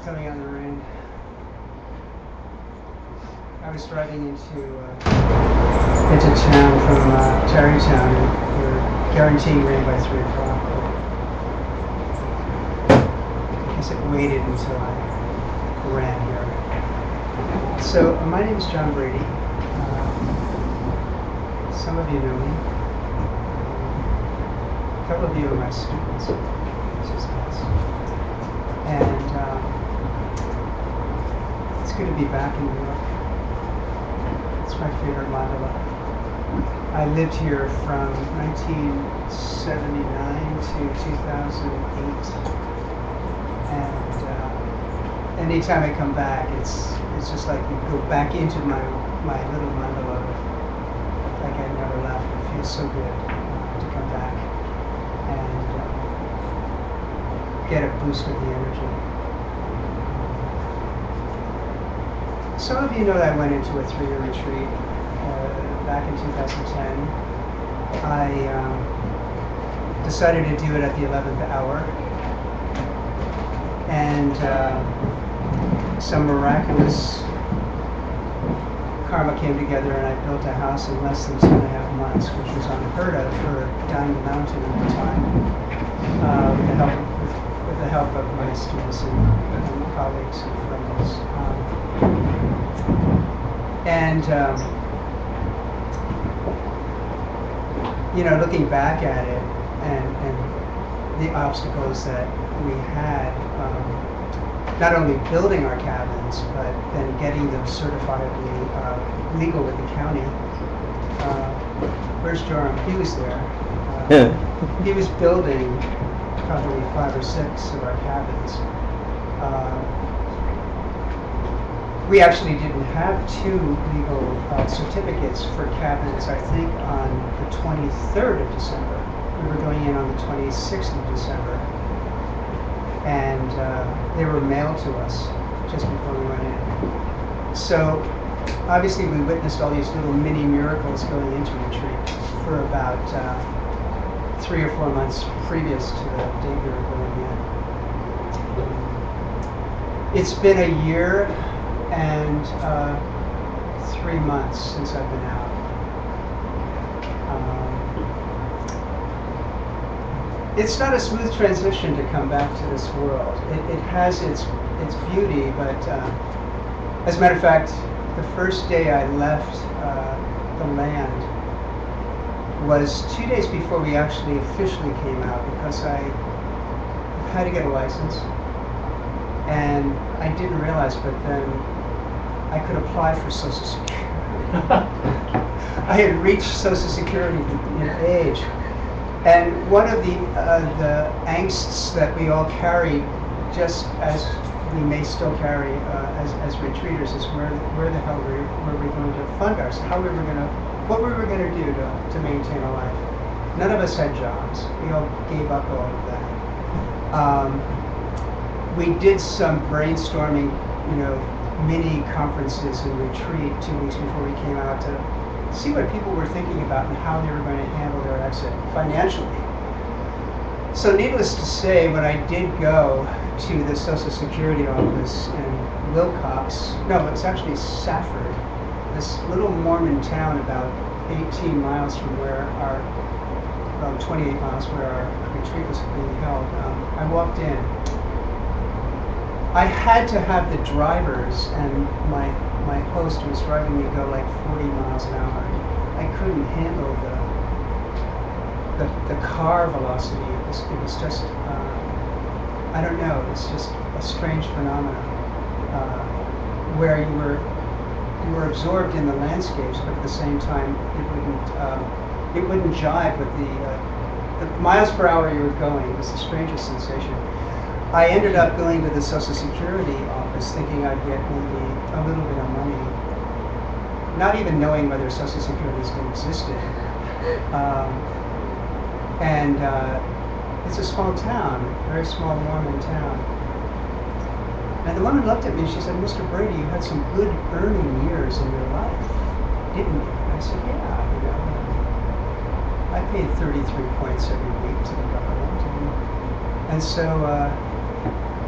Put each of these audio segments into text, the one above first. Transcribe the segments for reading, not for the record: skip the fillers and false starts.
coming on the rain. I was driving into town from Tarrytown, and we were guaranteeing rain by 3 o'clock. I guess it waited until I ran here. So my name is John Brady. Some of you know me. A couple of you are my students. Which is nice. And it's good to be back in New York. It's my favorite mandala. I lived here from 1979 to 2008. And anytime I come back, it's just like you go back into my little mandala. Like I never left. It feels so good to come back and get a boost of the energy. Some of you know that I went into a 3-year retreat back in 2010. I decided to do it at the 11th hour, and some miraculous karma came together, and I built a house in less than 2.5 months, which was unheard of for down the mountain at the time, with the help of my students and colleagues and friends. Looking back at it and the obstacles that we had, not only building our cabins, but then getting them certifiably legal with the county. Where's Joram? He was there. He was building probably 5 or 6 of our cabins. We actually didn't have 2 legal certificates for cabins, I think, on the 23rd of December. We were going in on the 26th of December. And they were mailed to us just before we went in. So obviously we witnessed all these little mini miracles going into retreat for about 3 or 4 months previous to the day we were going in. It's been a year and 3 months since I've been out. It's not a smooth transition to come back to this world. It has its beauty, but as a matter of fact, the first day I left the land was 2 days before we actually officially came out, because I had to get a license, and I didn't realize, but then I could apply for Social Security. I had reached Social Security age. And one of the angsts that we all carry, just as we may still carry as retreaters, is where the hell were we going to fund ourselves? What were we going to do to maintain a life? None of us had jobs. We all gave up all of that. We did some brainstorming, mini conferences and retreat 2 weeks before we came out to see what people were thinking about and how they were going to handle their exit financially. So needless to say, when I did go to the Social Security office in Wilcox, no, it was actually Safford, this little Mormon town about 18 miles from about 28 miles where our retreat was being held. I walked in. I had to have the drivers and my host who was driving me go like 40 miles an hour. I couldn't handle the car velocity. It was just, I don't know, it's just a strange phenomenon where you were absorbed in the landscapes, but at the same time it wouldn't jive with the miles per hour you were going. It was the strangest sensation. I ended up going to the Social Security office thinking I'd get maybe a little bit of money, not even knowing whether Social Security still existed. It's a small town, very small Mormon town. And the woman looked at me and she said, "Mr. Brady, you had some good earning years in your life, didn't you?" I said, "Yeah, I paid 33 points every week to the government." And so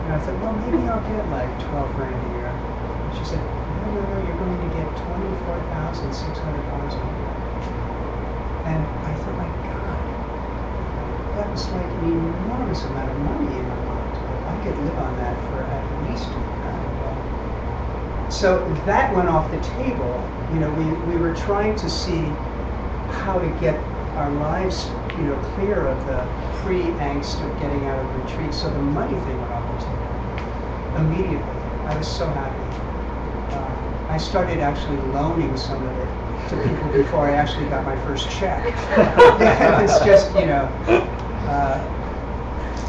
And I thought, well, maybe I'll get like 12 grand a year. And she said, no, no, no, you're going to get $24,600 a year. And I thought, my God, that was like an enormous amount of money in my mind. I could live on that for at least a year. So that went off the table. You know, we were trying to see how to get our lives, you know, clear of the pre-angst of getting out of retreat. So the money thing went off the table immediately. I was so happy. I started actually loaning some of it to people before I actually got my first check. It's just, you know,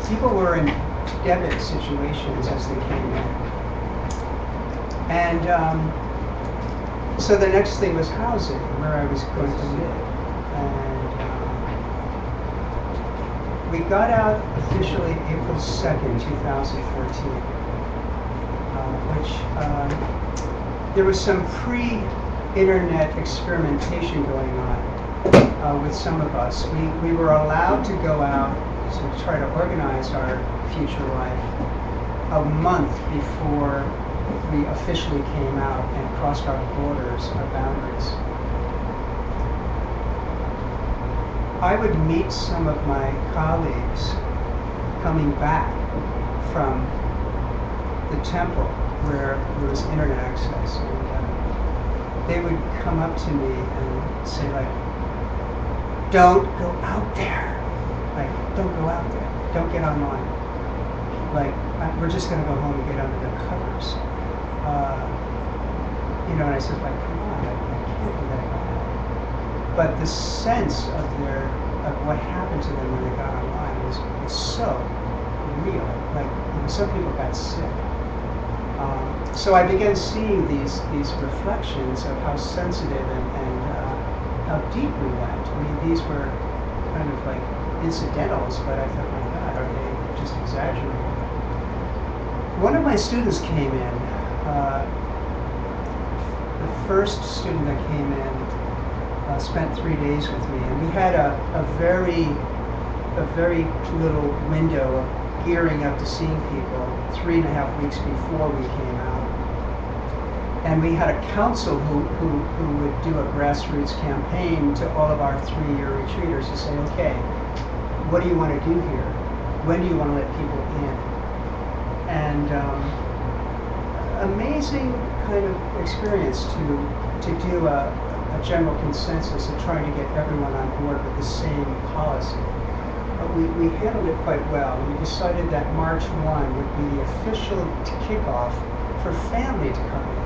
people were in debit situations as they came in. And so the next thing was housing, where I was going to live. And we got out officially April 2nd, 2014, which there was some pre-internet experimentation going on with some of us. We were allowed to go out to try to organize our future life a month before we officially came out and crossed our borders, our boundaries. I would meet some of my colleagues coming back from the temple where there was internet access, and they would come up to me and say, like, don't go out there. Like, don't go out there. Don't get online. Like, we're just going to go home and get under the covers. You know, and I said, like, come on, I can't do that. But the sense of what happened to them when they got online was so real. Like, you know, some people got sick. So I began seeing these reflections of how sensitive and how deep we went. I mean, these were kind of like incidentals, but I thought, my God, are they just exaggerating? One of my students came in. The first student that came in spent 3 days with me, and we had a very little window of gearing up to seeing people 3.5 weeks before we came out. And we had a council who would do a grassroots campaign to all of our 3-year retreaters to say, okay, what do you want to do here? When do you want to let people in? And amazing kind of experience to do a general consensus of trying to get everyone on board with the same policy. But we handled it quite well. We decided that March 1 would be the official kickoff for family to come in,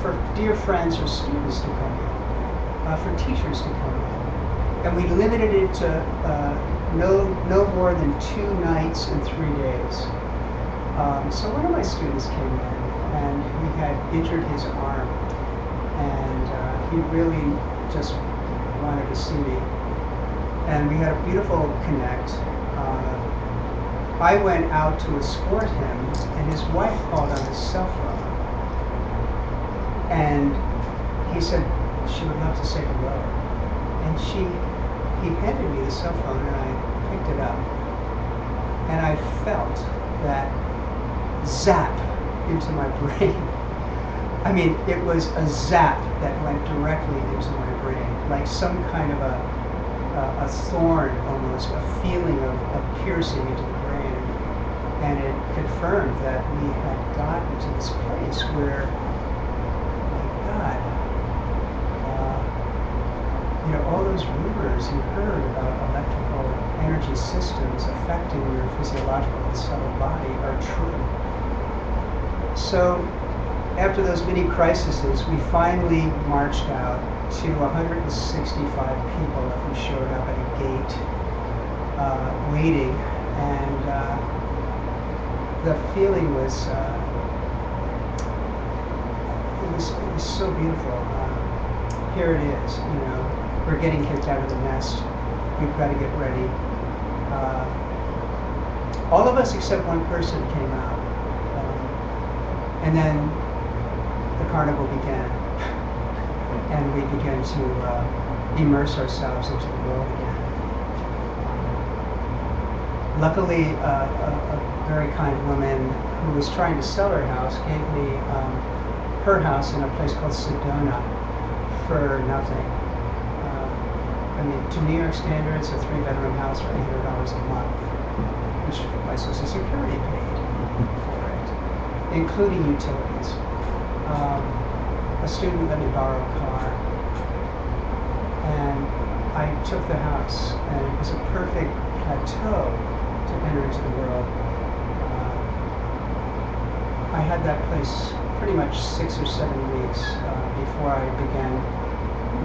for dear friends or students to come in, for teachers to come in. And we limited it to no more than 2 nights and 3 days. So one of my students came in, and he had injured his arm, and he really just wanted to see me. And we had a beautiful connect. I went out to escort him, and his wife called on his cell phone. And he said she would love to say hello. And he handed me the cell phone, and I picked it up. And I felt that zap into my brain. I mean, it was a zap that went directly into my brain, like some kind of a thorn almost, a feeling of piercing into the brain. And it confirmed that we had gotten to this place where, my God, you know, all those rumors you heard about electrical energy systems affecting your physiological and subtle body are true. So after those mini crises, we finally marched out to 165 people that we showed up at a gate waiting, and the feeling was it was so beautiful. Here it is, you know, we're getting kicked out of the nest. We've got to get ready. All of us except one person came out, and then the carnival began. And we began to immerse ourselves into the world again. Luckily, a very kind woman who was trying to sell her house gave me her house in a place called Sedona for nothing. I mean, to New York standards, a 3-bedroom house for $800 a month, which my Social Security paid for it, including utilities. A student let me borrow a car, and I took the house, and it was a perfect plateau to enter into the world. I had that place pretty much 6 or 7 weeks before I began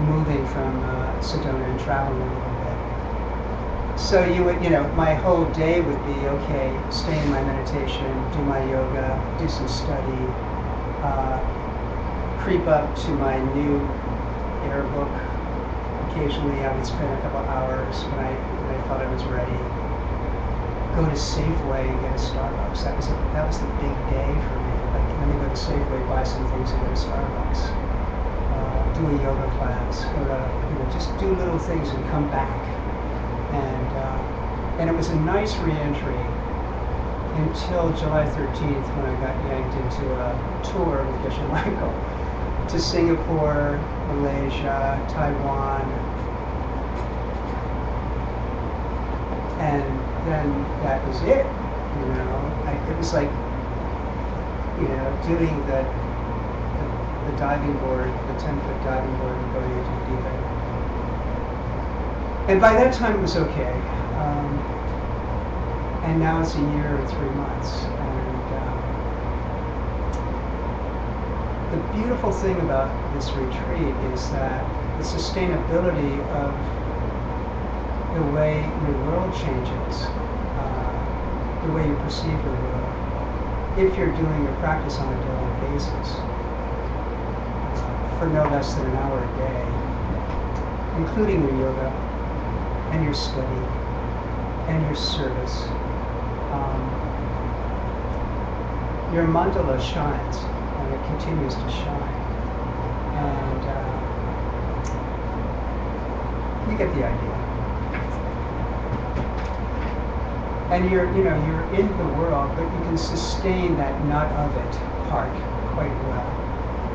moving from Sedona and traveling a little bit. So you would, my whole day would be, okay, stay in my meditation, do my yoga, do some study, creep up to my new air book. Occasionally I would spend a couple hours when I thought I was ready. Go to Safeway and get a Starbucks. That was the big day for me. Like, let me go to Safeway, buy some things, and go to Starbucks. Do a yoga class. Go to, just do little things and come back. And it was a nice re-entry until July 13th when I got yanked into a tour with Geshe Michael to Singapore, Malaysia, Taiwan, and then that was it. It was like doing the diving board, the 10-foot diving board, and going into the deep end. And by that time it was okay. And now it's a year and 3 months. And the beautiful thing about this retreat is that the sustainability of the way your world changes, the way you perceive the world, if you're doing your practice on a daily basis, for no less than an hour a day, including your yoga and your study and your service. Your mandala shines, and it continues to shine. And you get the idea. And you're in the world, but you can sustain that not of it part quite well.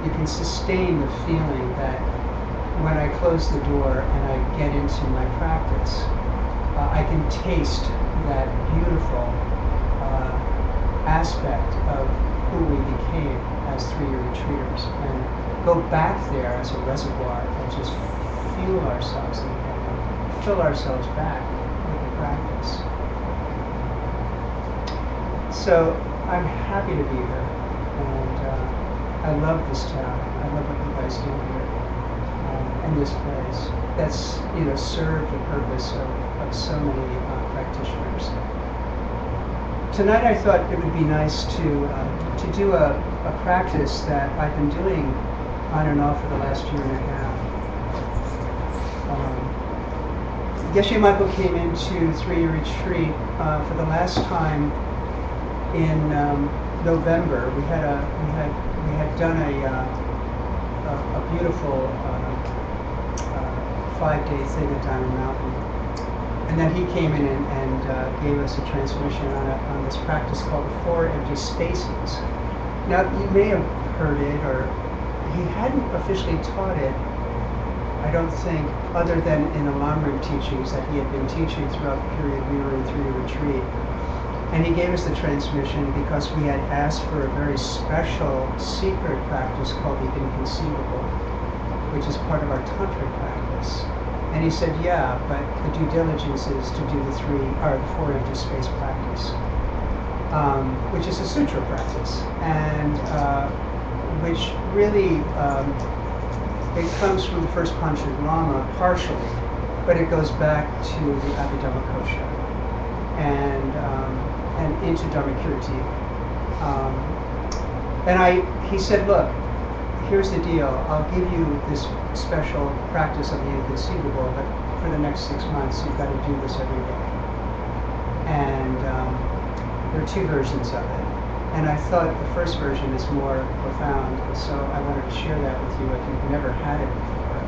You can sustain the feeling that when I close the door and I get into my practice, I can taste that beautiful aspect of who we became as 3-year retreaters, and go back there as a reservoir and just fuel ourselves and fill ourselves back with the practice. So I'm happy to be here, and I love this town. I love what you guys do here, and this place that's served the purpose of so many practitioners. Tonight I thought it would be nice to do a practice that I've been doing on and off for the last year and a half. Geshe Michael came into 3-year retreat for the last time in November. We had done a beautiful 5-day thing at Diamond Mountain. And then he came in and gave us a transmission on this practice called the 4 Empty Spaces. Now, you may have heard it, or he hadn't officially taught it, I don't think, other than in the Lama teachings that he had been teaching throughout the period we were in 3-year retreat. And he gave us the transmission because we had asked for a very special secret practice called the Inconceivable, which is part of our Tantric practice. And he said, yeah, but the due diligence is to do the 4 empty space practice, which is a sutra practice, and which really, it comes from the first Panchad Lama partially, but it goes back to the Abhidhammakosha and into Dharmakirti. He said, look, here's the deal. I'll give you this special practice of the inconceivable, but for the next 6 months, you've got to do this every day. And there are 2 versions of it. And I thought the first version is more profound, so I wanted to share that with you if you've never had it before.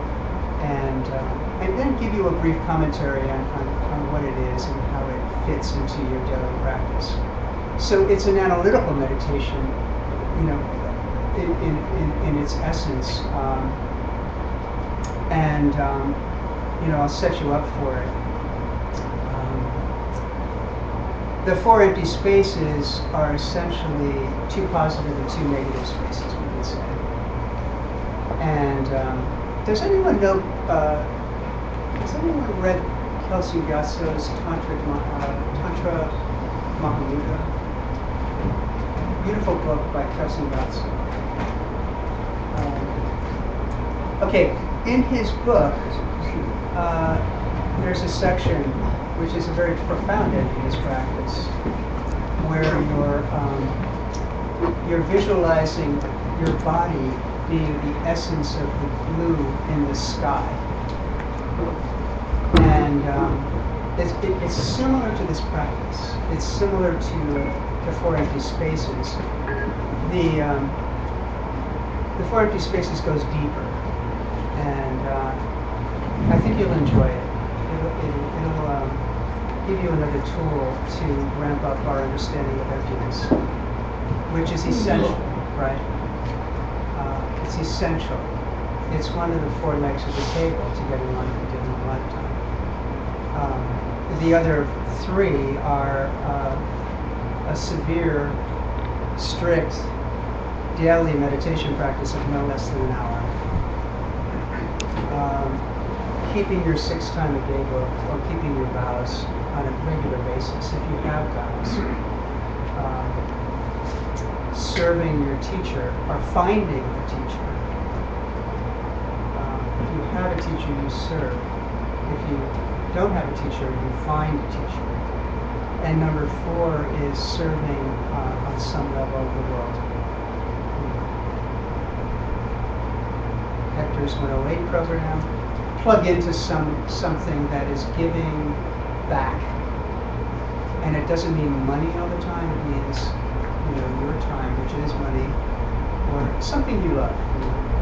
And then give you a brief commentary on what it is and how it fits into your daily practice. So it's an analytical meditation, you know, in its essence. You know, I'll set you up for it. The four empty spaces are essentially two positive and two negative spaces, we can say. And does anyone know, has anyone read Kelsey Gasso's Tantra Mahamudra? Beautiful book by Kelsey Gasso. Okay, in his book, there's a section which is a very profound end to this practice, where you're visualizing your body being the essence of the blue in the sky. And it's similar to this practice. It's similar to the four empty spaces. The four empty spaces goes deeper, and I think you'll enjoy it. It'll give you another tool to ramp up our understanding of emptiness, which is essential, right? It's essential. It's one of the four legs of the table to getting enlightened in a lifetime. The other three are a severe, strict, daily meditation practice of no less than an hour. Keeping your 6-time a day book, or keeping your vows on a regular basis, if you have vows. Serving your teacher, or finding a teacher. If you have a teacher, you serve. If you don't have a teacher, you find a teacher. And number 4 is serving on some level of the world. Hector's 108 program. Plug into something that is giving back. And it doesn't mean money all the time. It means, you know, your time, which is money, or something you love.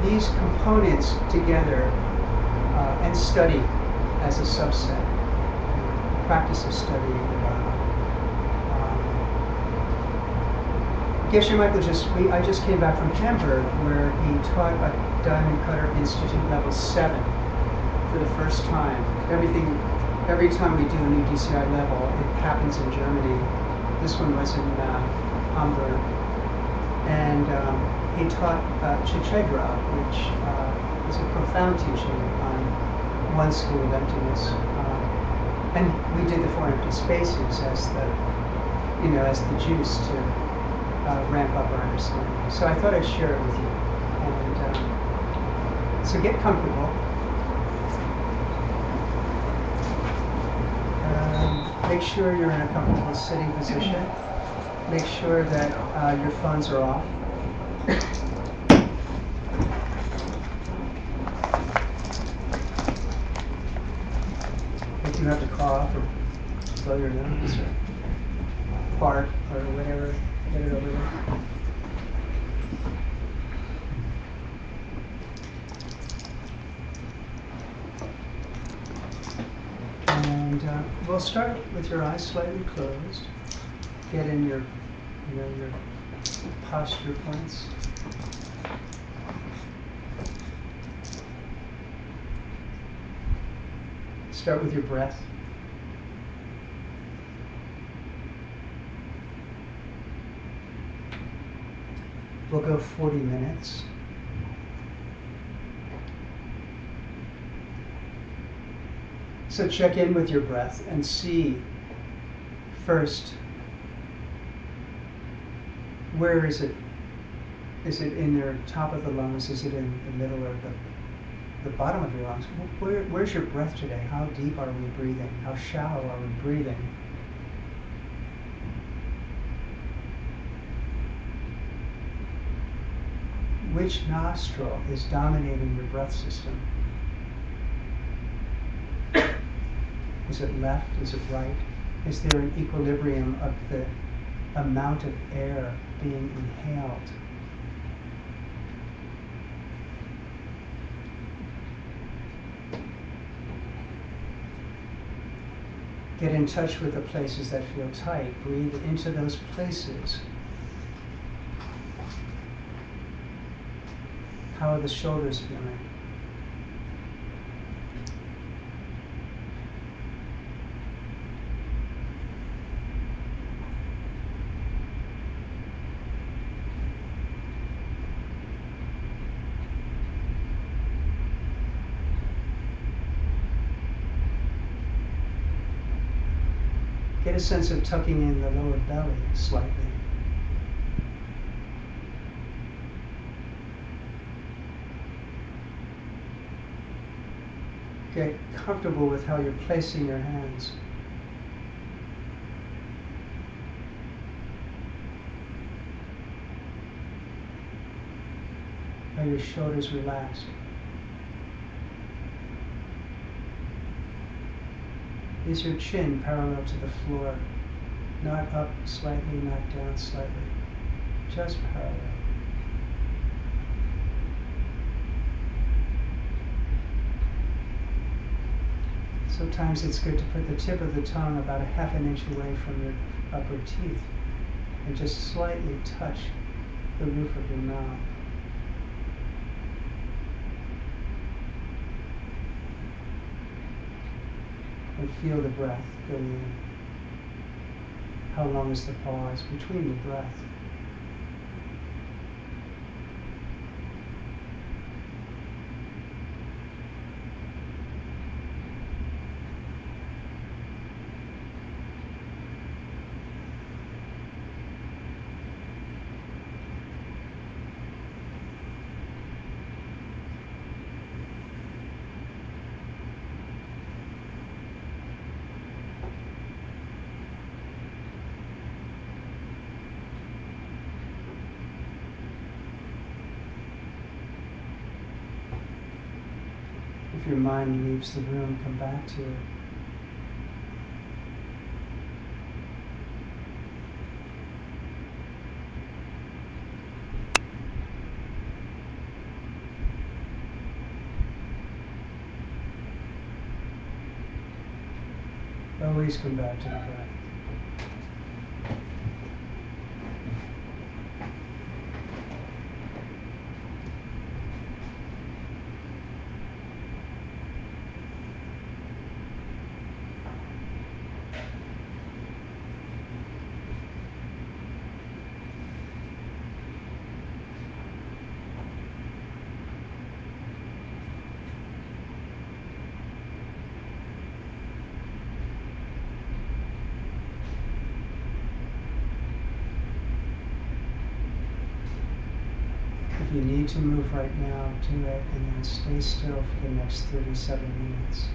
These components together, and study as a subset. Practice of studying the Dharma. Geshe Michael I just came back from Hamburg, where he taught at Diamond Cutter Institute level 7 for the first time. Every time we do a new DCI level, it happens in Germany. This one was in Hamburg. And he taught Chichedra, which is a profound teaching on one school of emptiness. And we did the four empty spaces as the juice to ramp up our understanding. So I thought I'd share it with you. And so get comfortable. Make sure you're in a comfortable sitting position. Make sure that your phones are off. If you have to cough or blow your nose or fart or whatever, get it over there. And we'll start with your eyes slightly closed. Get in your posture points. Start with your breath. We'll go 40 minutes. So check in with your breath and see first, where is it? Is it in the top of the lungs? Is it in the middle or the bottom of your lungs? Where's your breath today? How deep are we breathing? How shallow are we breathing? Which nostril is dominating your breath system? Is it left? Is it right? Is there an equilibrium of the amount of air being inhaled? Get in touch with the places that feel tight. Breathe into those places. How are the shoulders feeling? Get a sense of tucking in the lower belly slightly. Get comfortable with how you're placing your hands. Are your shoulders relaxed? Is your chin parallel to the floor? Not up slightly, not down slightly. Just parallel. Sometimes it's good to put the tip of the tongue about a half an inch away from your upper teeth and just slightly touch the roof of your mouth. And feel the breath go in. How long is the pause between the breath? If your mind leaves the room, come back to it. Always come back to the breath. If you need to move right now, do it, and then stay still for the next 37 minutes.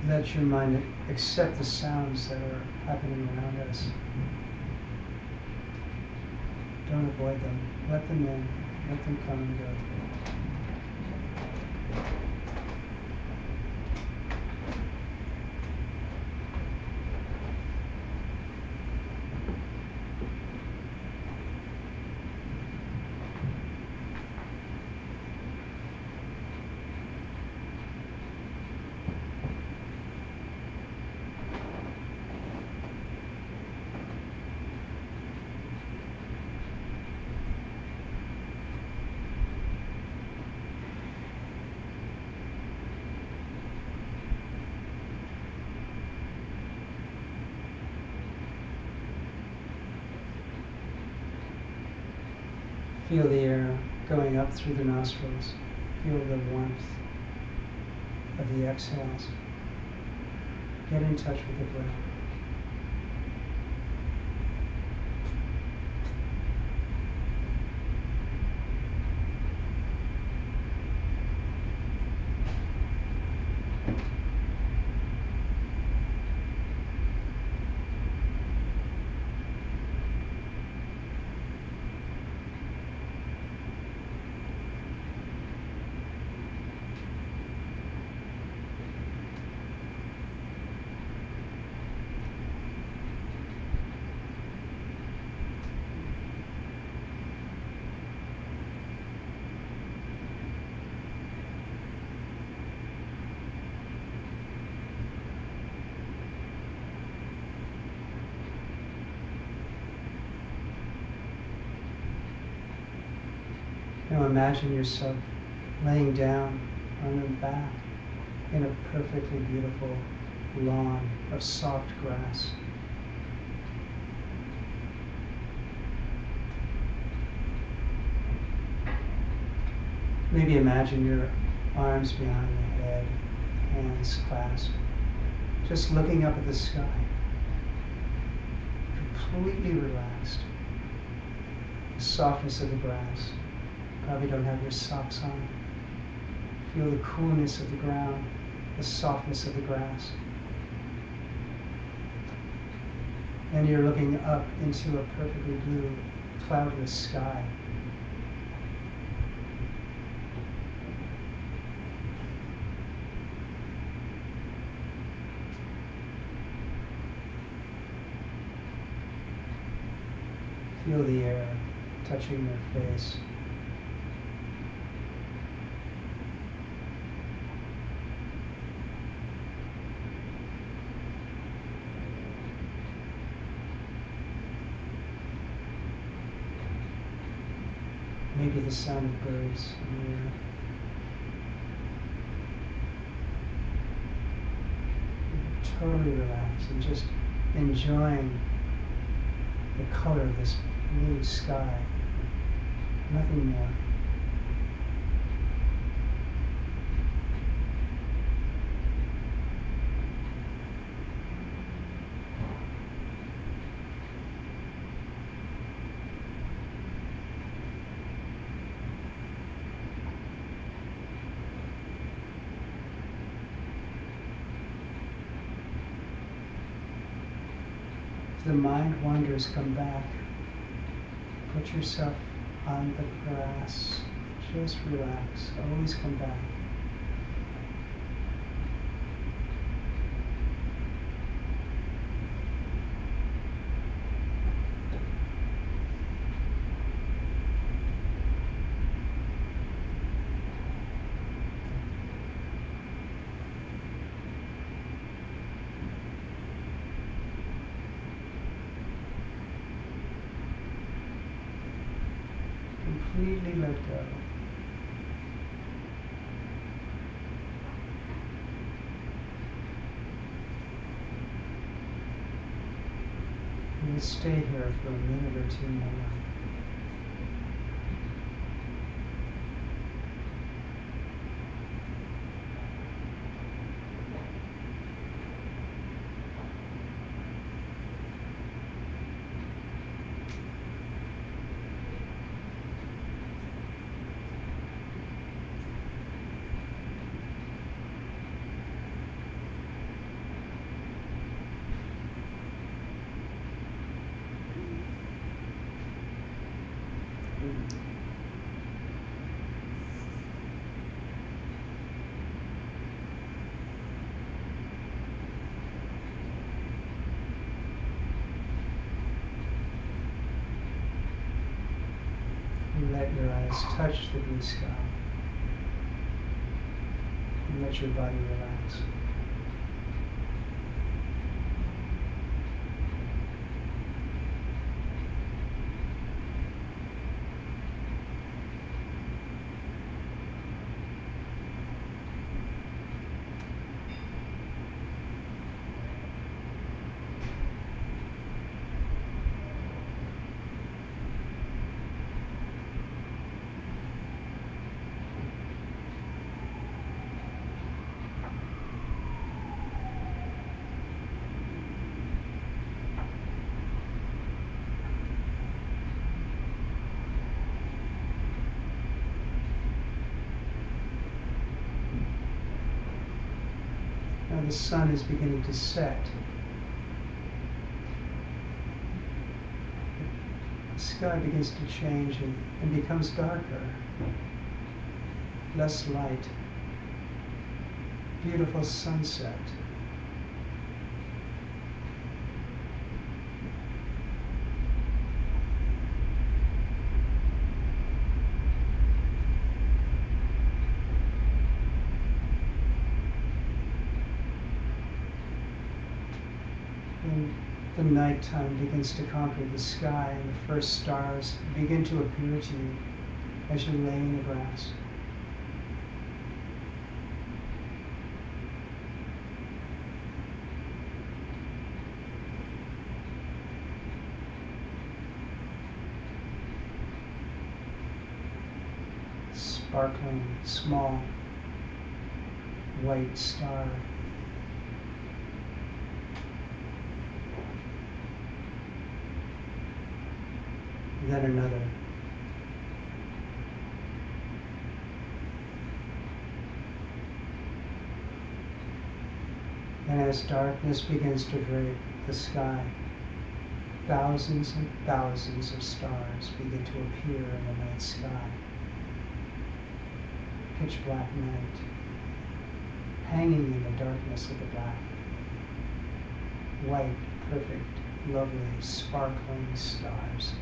Let your mind accept the sounds that are happening around us. Don't avoid them. Let them in. Let them come and go. Feel the air going up through the nostrils. Feel the warmth of the exhales. Get in touch with the breath. Now imagine yourself laying down on your back in a perfectly beautiful lawn of soft grass. Maybe imagine your arms behind the head, hands clasped, just looking up at the sky, completely relaxed. The softness of the grass. Probably don't have your socks on. Feel the coolness of the ground, the softness of the grass. And you're looking up into a perfectly blue, cloudless sky. Feel the air touching your face. Maybe the sound of birds in the air. Totally relaxed and just enjoying the color of this blue sky. Nothing more. If the mind wanders, come back. Put yourself on the grass. Just relax. Always come back. Completely let go. And we'll stay here for a minute or two more. And let your eyes touch the blue sky. And let your body relax. Now the sun is beginning to set. The sky begins to change and becomes darker, less light. Beautiful sunset. And the nighttime begins to conquer the sky, and the first stars begin to appear to you. as you lay in the grass. Sparkling, small, white star. Then another. And as darkness begins to drape the sky, thousands and thousands of stars begin to appear in the night sky. Pitch black night, hanging in the darkness of the black. White, perfect, lovely, sparkling stars.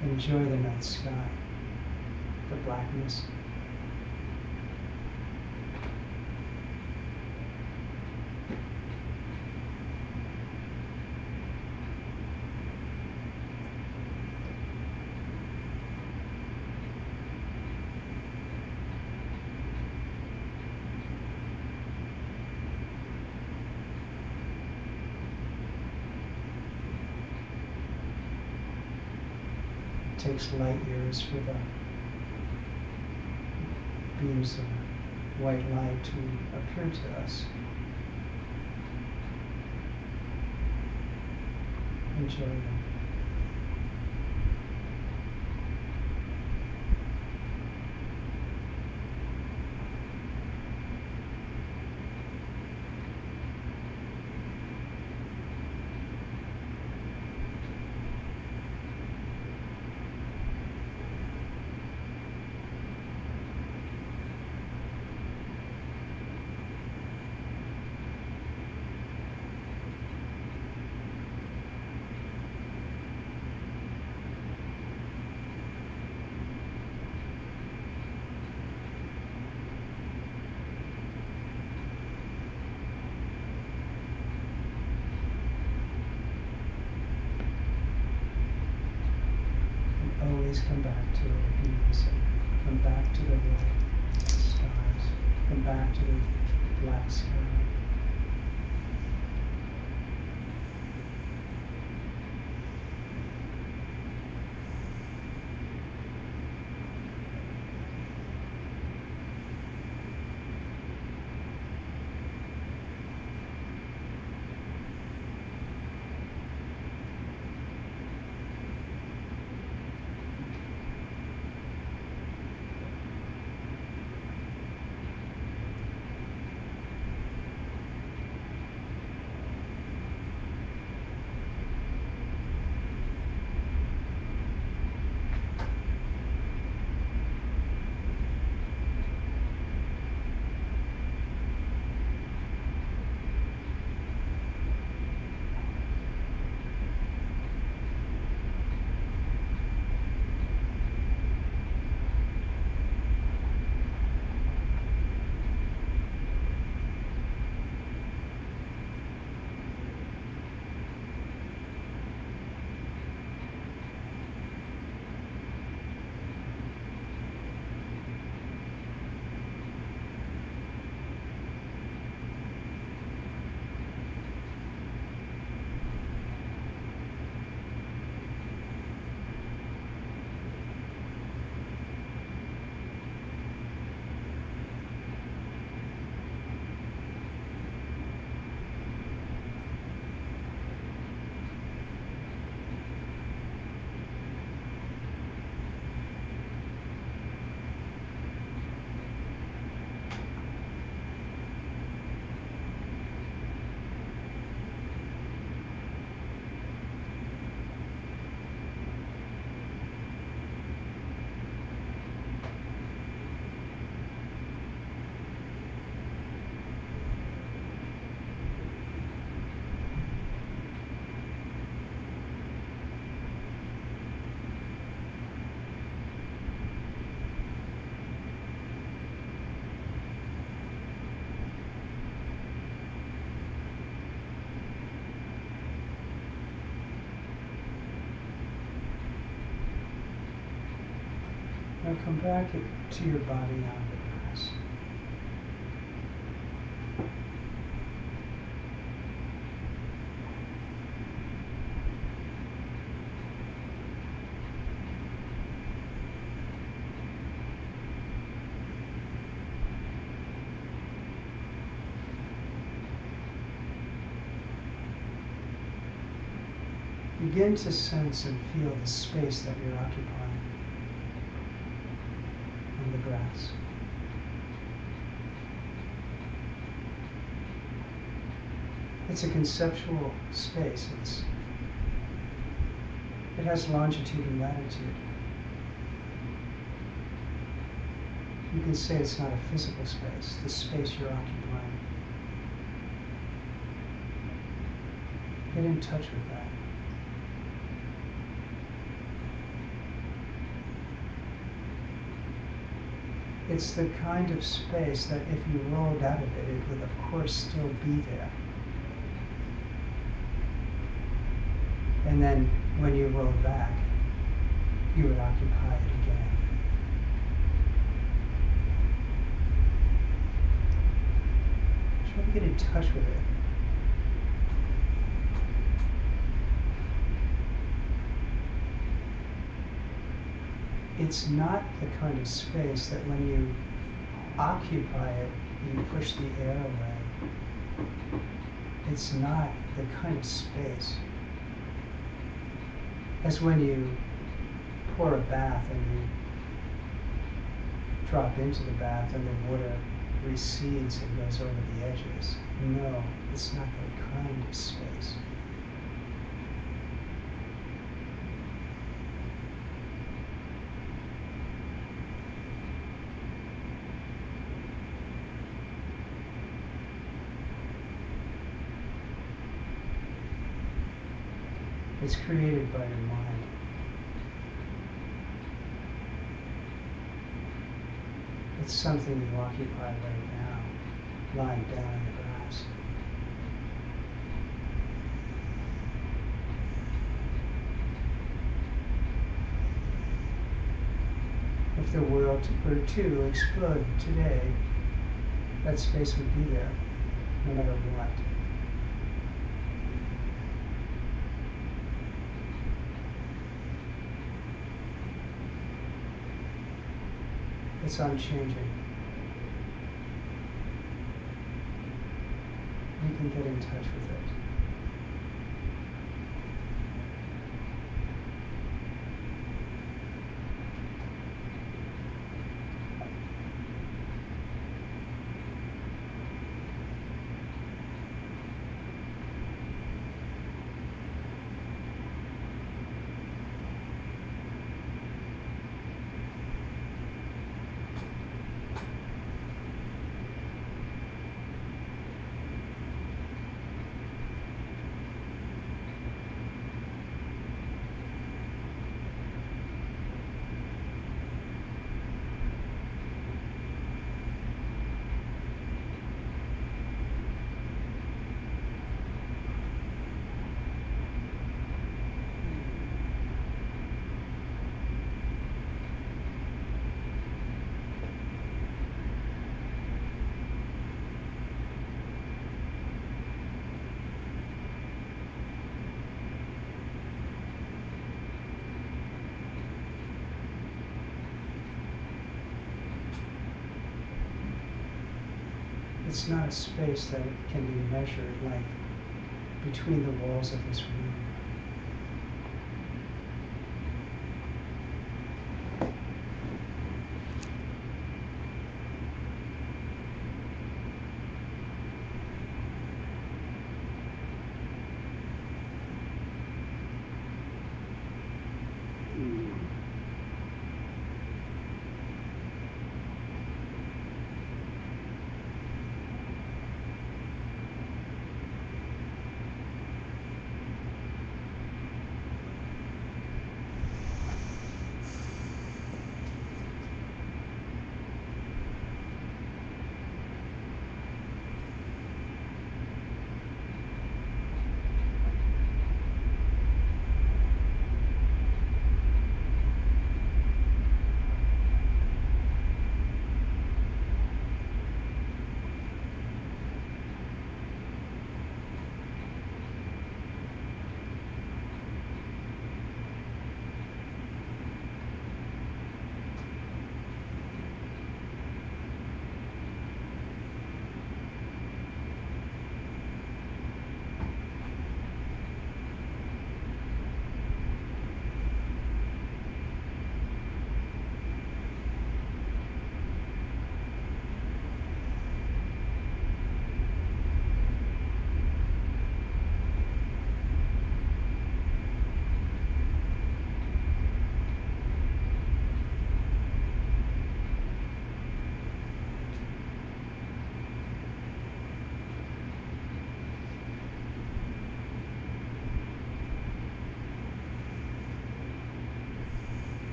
Enjoy the night sky, the blackness. It takes light years for the beams of white light to appear to us. Enjoy them. Always come back to the music, come back to the white stars, come back to the black sky. Now come back to your body on the grass. Begin to sense and feel the space that you're occupying on the grass. It's a conceptual space. It has longitude and latitude. You can say it's not a physical space, the space you're occupying. Get in touch with that. It's the kind of space that if you rolled out of it, it would of course still be there. And then when you rolled back, you would occupy it again. Try to get in touch with it. It's not the kind of space that when you occupy it, you push the air away. It's not the kind of space as when you pour a bath and you drop into the bath and the water recedes and goes over the edges. No, it's not that kind of space. It's created by your mind. It's something you occupy right now, lying down in the grass. If the world were to explode today, that space would be there, no matter what. It's unchanging. You can get in touch with it. It's not a space that can be measured like between the walls of this room.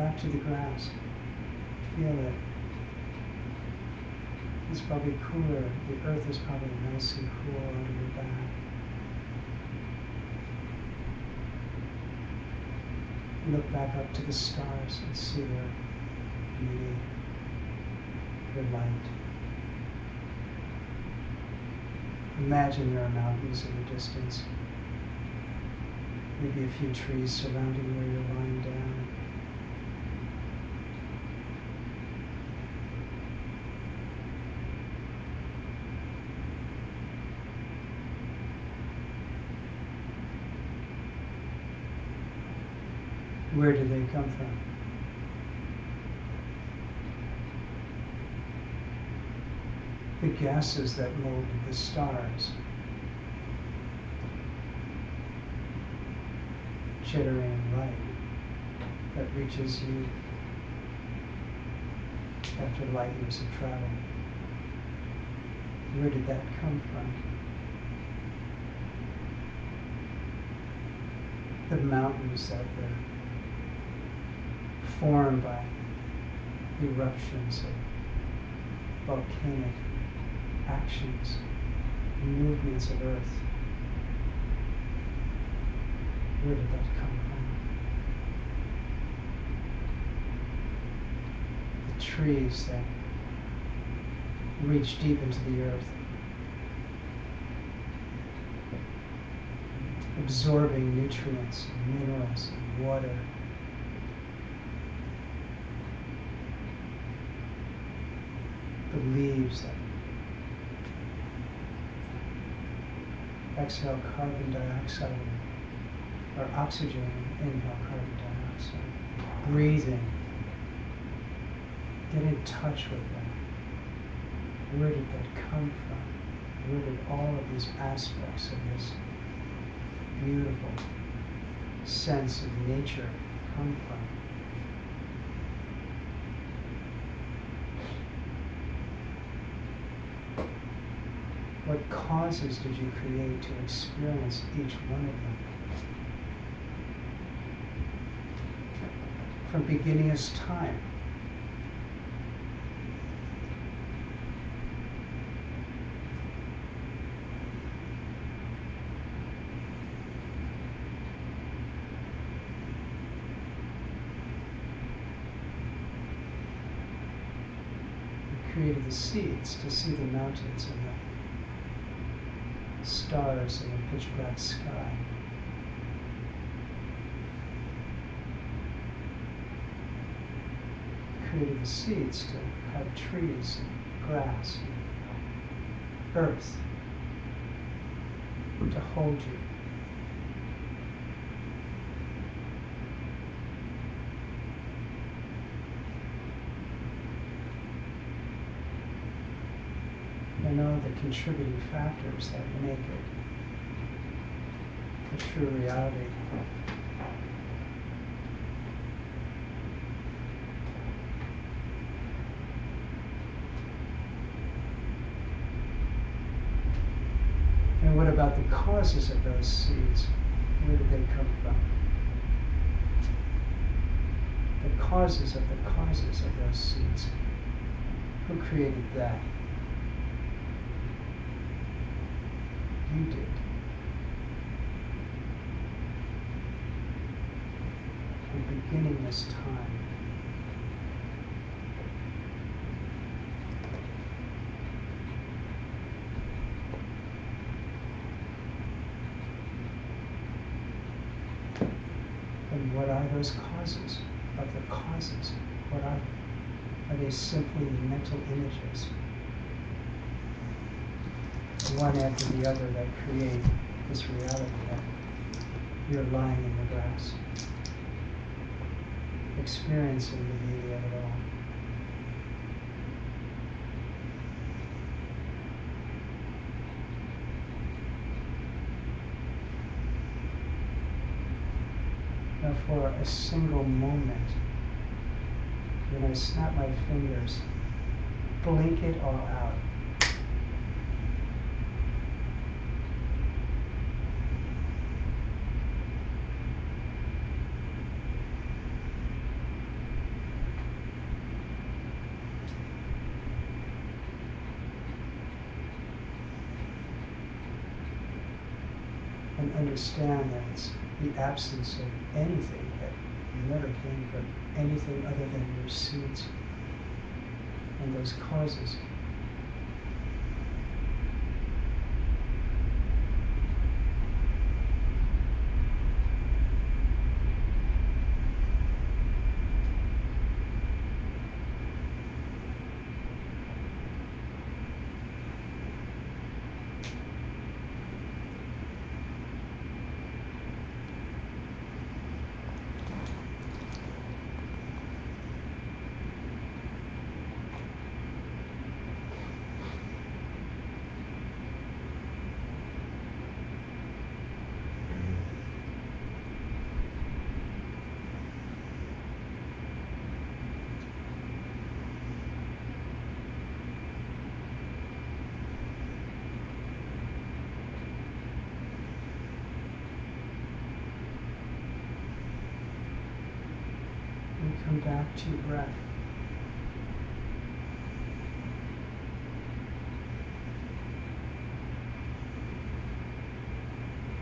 back to the grass. Feel it. It's probably cooler. The earth is probably nice and cool under your back. Look back up to the stars and see their beauty, their light. Imagine there are mountains in the distance. Maybe a few trees surrounding where you're lying down. Where do they come from? The gases that mold the stars. Jittering light that reaches you after light years of travel. Where did that come from? The mountains that were formed by eruptions of volcanic actions, movements of earth. Where did that come from? The trees that reach deep into the earth, absorbing nutrients, and minerals, and water. The leaves that exhale carbon dioxide, or oxygen and inhale carbon dioxide. Breathing. Get in touch with that. Where did that come from? Where did all of these aspects of this beautiful sense of nature come from? What causes did you create to experience each one of them? From beginningless time. You created the seeds to see the mountains and the stars in the pitch black sky. Created the seeds to have trees and grass and earth to hold you. And all the contributing factors that make it a true reality. And what about the causes of those seeds? Where did they come from? The causes of those seeds. Who created that? You did. From beginningless time. And what are those causes of the causes? What are they? Are they simply mental images? One after the other that create this reality that you're lying in the grass, experiencing the beauty of it all. Now for a single moment, when I snap my fingers, blink it all out. and understand that it's the absence of anything that never came from anything other than your seeds and those causes. Come back to your breath.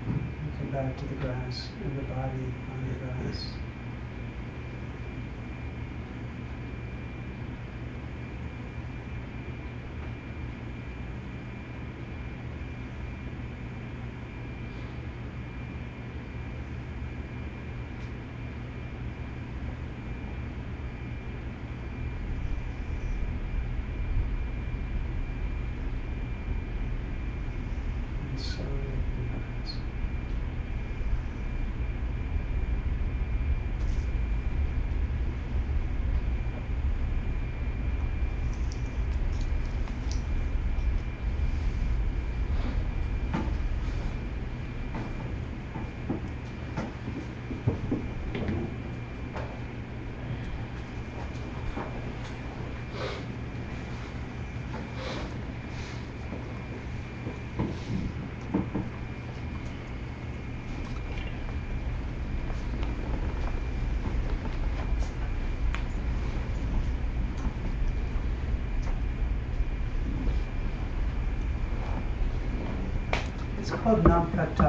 And come back to the grass and the body on the grass. It's called Emptyt,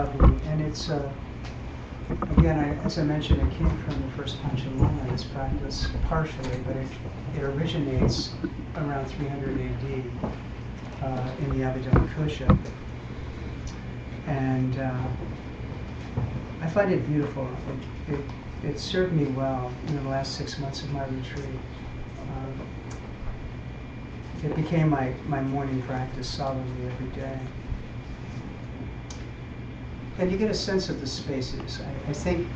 and it's, again, as I mentioned, it came from the first Lama, this practice, partially, but it originates around 300 AD in the Abhidhamma Kosha. And I find it beautiful. It served me well in the last 6 months of my retreat. It became my morning practice solidly every day. And you get a sense of the spaces. I think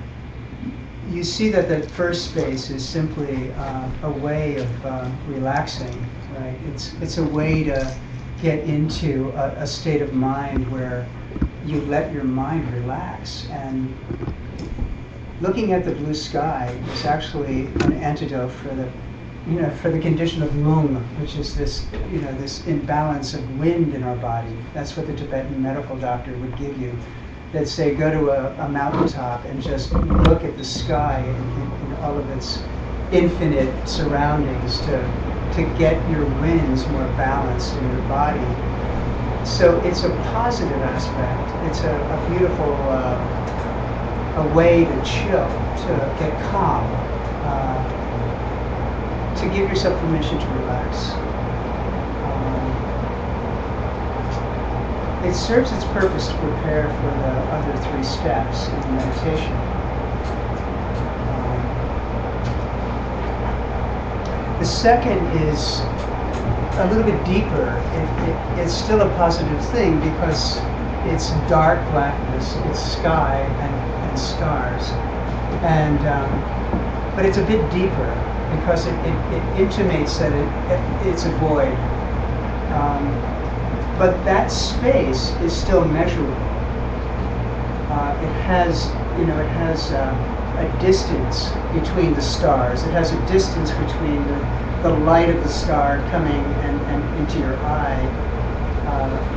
you see that the first space is simply a way of relaxing, right? It's a way to get into a state of mind where you let your mind relax. And looking at the blue sky is actually an antidote for the condition of lung, which is this imbalance of wind in our body. That's what the Tibetan medical doctor would give you. That say, go to a mountaintop and just look at the sky in all of its infinite surroundings to get your winds more balanced in your body. So it's a positive aspect. It's a beautiful a way to chill, to get calm, to give yourself permission to relax. It serves its purpose to prepare for the other 3 steps in meditation. The second is a little bit deeper. It's still a positive thing because it's dark blackness, it's sky and stars, and but it's a bit deeper because it intimates that it's a void. But that space is still measurable. It has a distance between the stars. It has a distance between the light of the star coming and into your eye,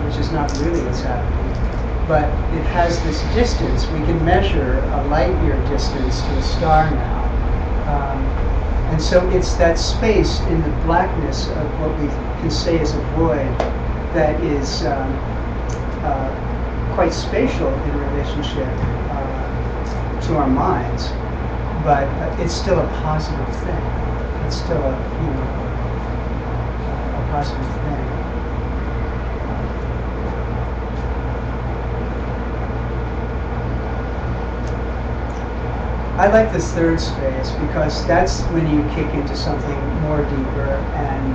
which is not really what's happening. But it has this distance. We can measure a light year distance to a star now. And so it's that space in the blackness of what we can say is a void that is quite spatial in relationship to our minds, but it's still a positive thing. It's still a positive thing. I like this third space because that's when you kick into something more deeper, and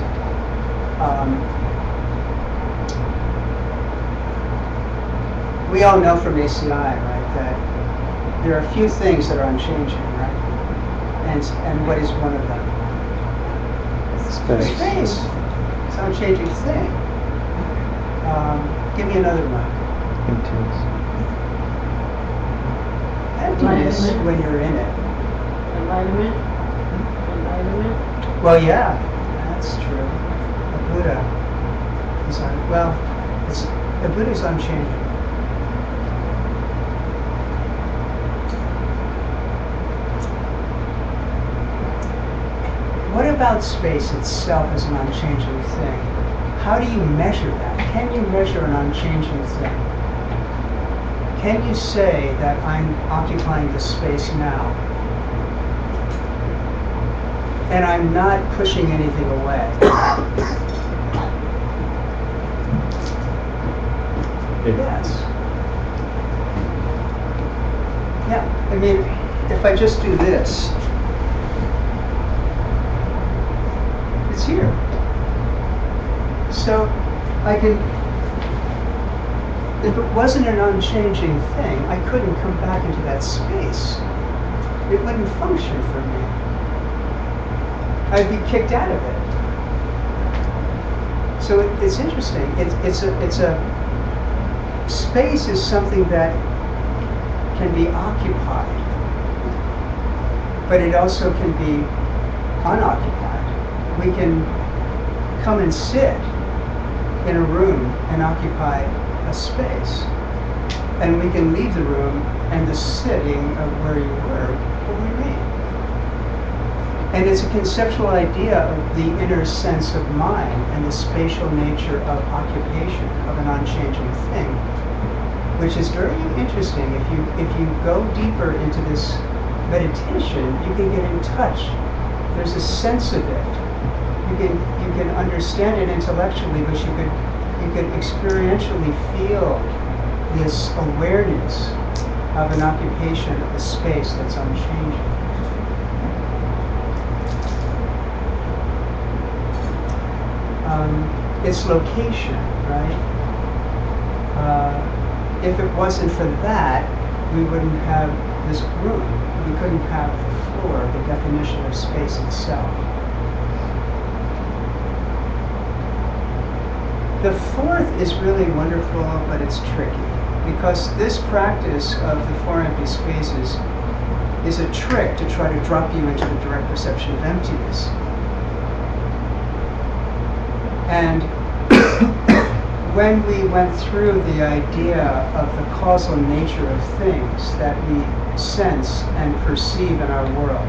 we all know from ACI, right, that there are a few things that are unchanging, right? And what is one of them? Space. Space. It's an unchanging thing. Give me another one. Emptiness when you're in it. Enlightenment. Well, yeah, that's true. The Buddha is the Buddha is unchanging. What about space itself as an unchanging thing? How do you measure that? Can you measure an unchanging thing? Can you say that I'm occupying the space now, and I'm not pushing anything away? Yes. Yeah, I mean, if I just do this, it's here. So I can, if it wasn't an unchanging thing, I couldn't come back into that space. It wouldn't function for me. I'd be kicked out of it. So it's interesting. It's a space is something that can be occupied, but it also can be unoccupied. We can come and sit in a room and occupy a space, and we can leave the room and the sitting of where you were will remain. And it's a conceptual idea of the inner sense of mind and the spatial nature of occupation of an unchanging thing, which is very interesting. If you go deeper into this meditation, you can get in touch. There's a sense of it. You can understand it intellectually, but you could experientially feel this awareness of an occupation of a space that's unchanging. Its location, right? If it wasn't for that, we wouldn't have this room. We couldn't have the floor, the definition of space itself. The fourth is really wonderful, but it's tricky, because this practice of the four empty spaces is a trick to try to drop you into the direct perception of emptiness. And when we went through the idea of the causal nature of things that we sense and perceive in our world,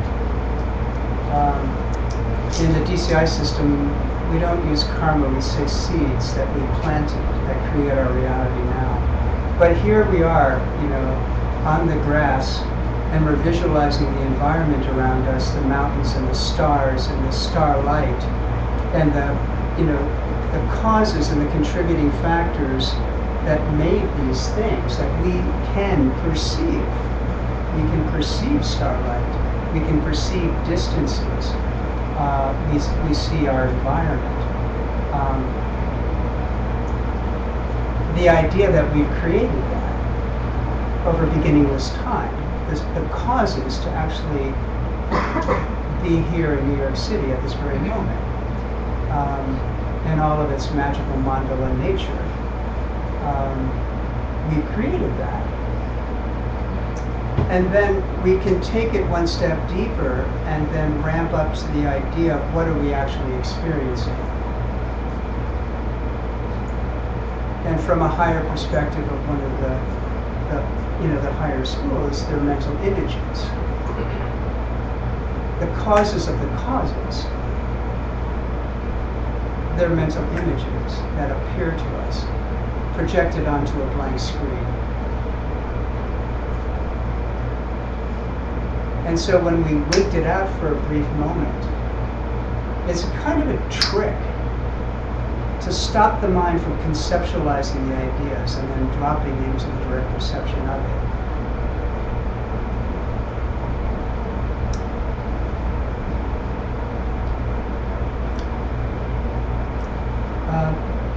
in the DCI system, we don't use karma, we say seeds that we planted that create our reality now. But here we are, on the grass, and we're visualizing the environment around us, the mountains and the stars and the starlight, and the causes and the contributing factors that made these things that we can perceive. We can perceive starlight. We can perceive distances. We see our environment. The idea that we've created that over beginningless time, the causes to actually be here in New York City at this very moment, and all of its magical mandala nature. We've created that. And then we can take it one step deeper and then ramp up to the idea of what are we actually experiencing. And from a higher perspective of one of the higher schools, they're mental images. The causes of the causes, they're mental images that appear to us, projected onto a blank screen. And so when we winked it out for a brief moment, it's kind of a trick to stop the mind from conceptualizing the ideas and then dropping into the direct perception of it.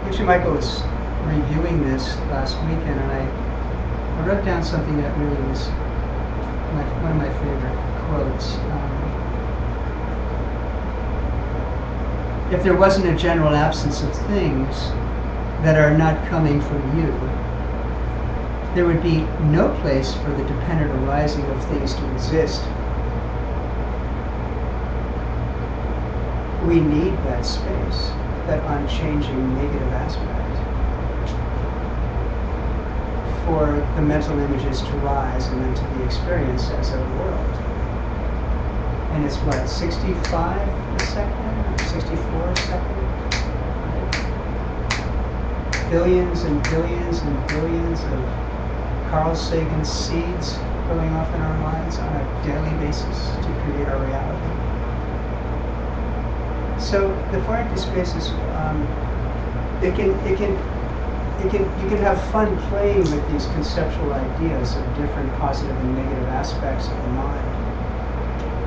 Actually, Michael was reviewing this last weekend, and I wrote down something that really was one of my favorite quotes. If there wasn't a general absence of things that are not coming from you, there would be no place for the dependent arising of things to exist. We need that space, that unchanging negative aspect, for the mental images to rise and then to be experienced as a world. And it's what, 65 a second, 64 a second? Right? Billions and billions and billions of Carl Sagan's seeds going off in our minds on a daily basis to create our reality. So the four empty spaces, you can have fun playing with these conceptual ideas of different positive and negative aspects of the mind.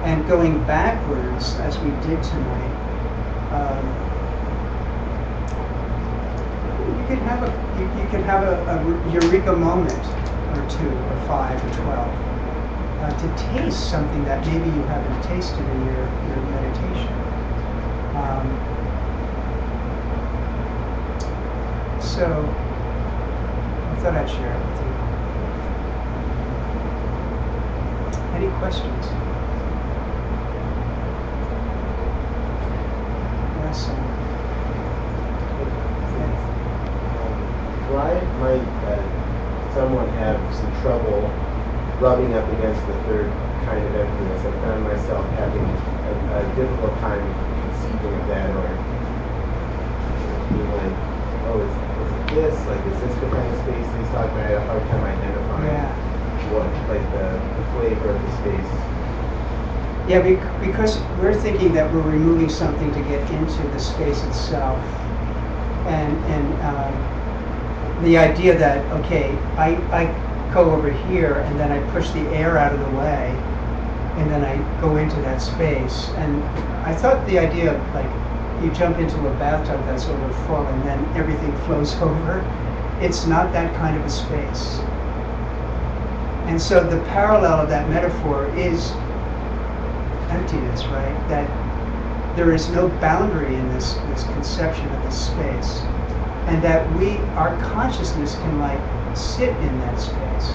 And going backwards, as we did tonight, you could have a eureka moment, or 2, or 5, or 12, to taste something that maybe you haven't tasted in your meditation. So I thought I'd share it with you. Any questions? Yes. Why might someone have some trouble rubbing up against the third kind of emptiness? I found myself having a difficult time conceiving of that, or being like, oh, is it this? Like, is this the kind of space he's talking about? I had a hard time identifying what, like the flavor of the space. Yeah, because we're thinking that we're removing something to get into the space itself, and the idea that, okay, I go over here and then I push the air out of the way, and then I go into that space. And I thought the idea of, like, you jump into a bathtub that's overfull and then everything flows over. It's not that kind of a space. And so the parallel of that metaphor is emptiness, right? That there is no boundary in this conception of this space. And that our consciousness can, like, sit in that space.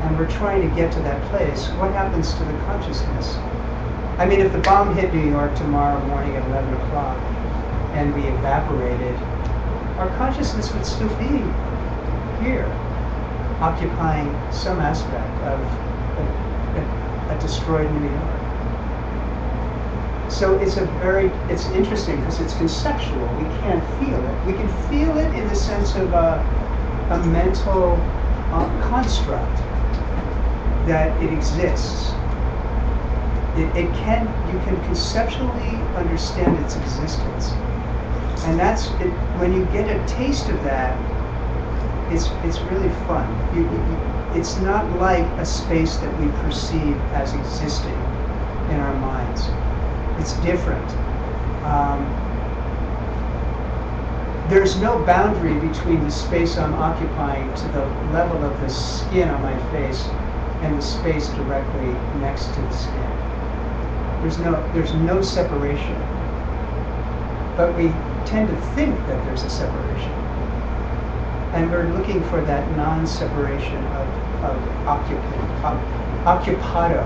And we're trying to get to that place. What happens to the consciousness? I mean, if the bomb hit New York tomorrow morning at 11 o'clock and we evaporated, our consciousness would still be here, occupying some aspect of a destroyed New York. So it's interesting because it's conceptual. We can't feel it. We can feel it in the sense of a mental construct that it exists. You can conceptually understand its existence, and that's it. When you get a taste of that, it's really fun. It's not like a space that we perceive as existing in our minds. It's different. There's no boundary between the space I'm occupying to the level of the skin on my face and the space directly next to the skin. There's no separation. But we tend to think that there's a separation. And we're looking for that non-separation of occupado,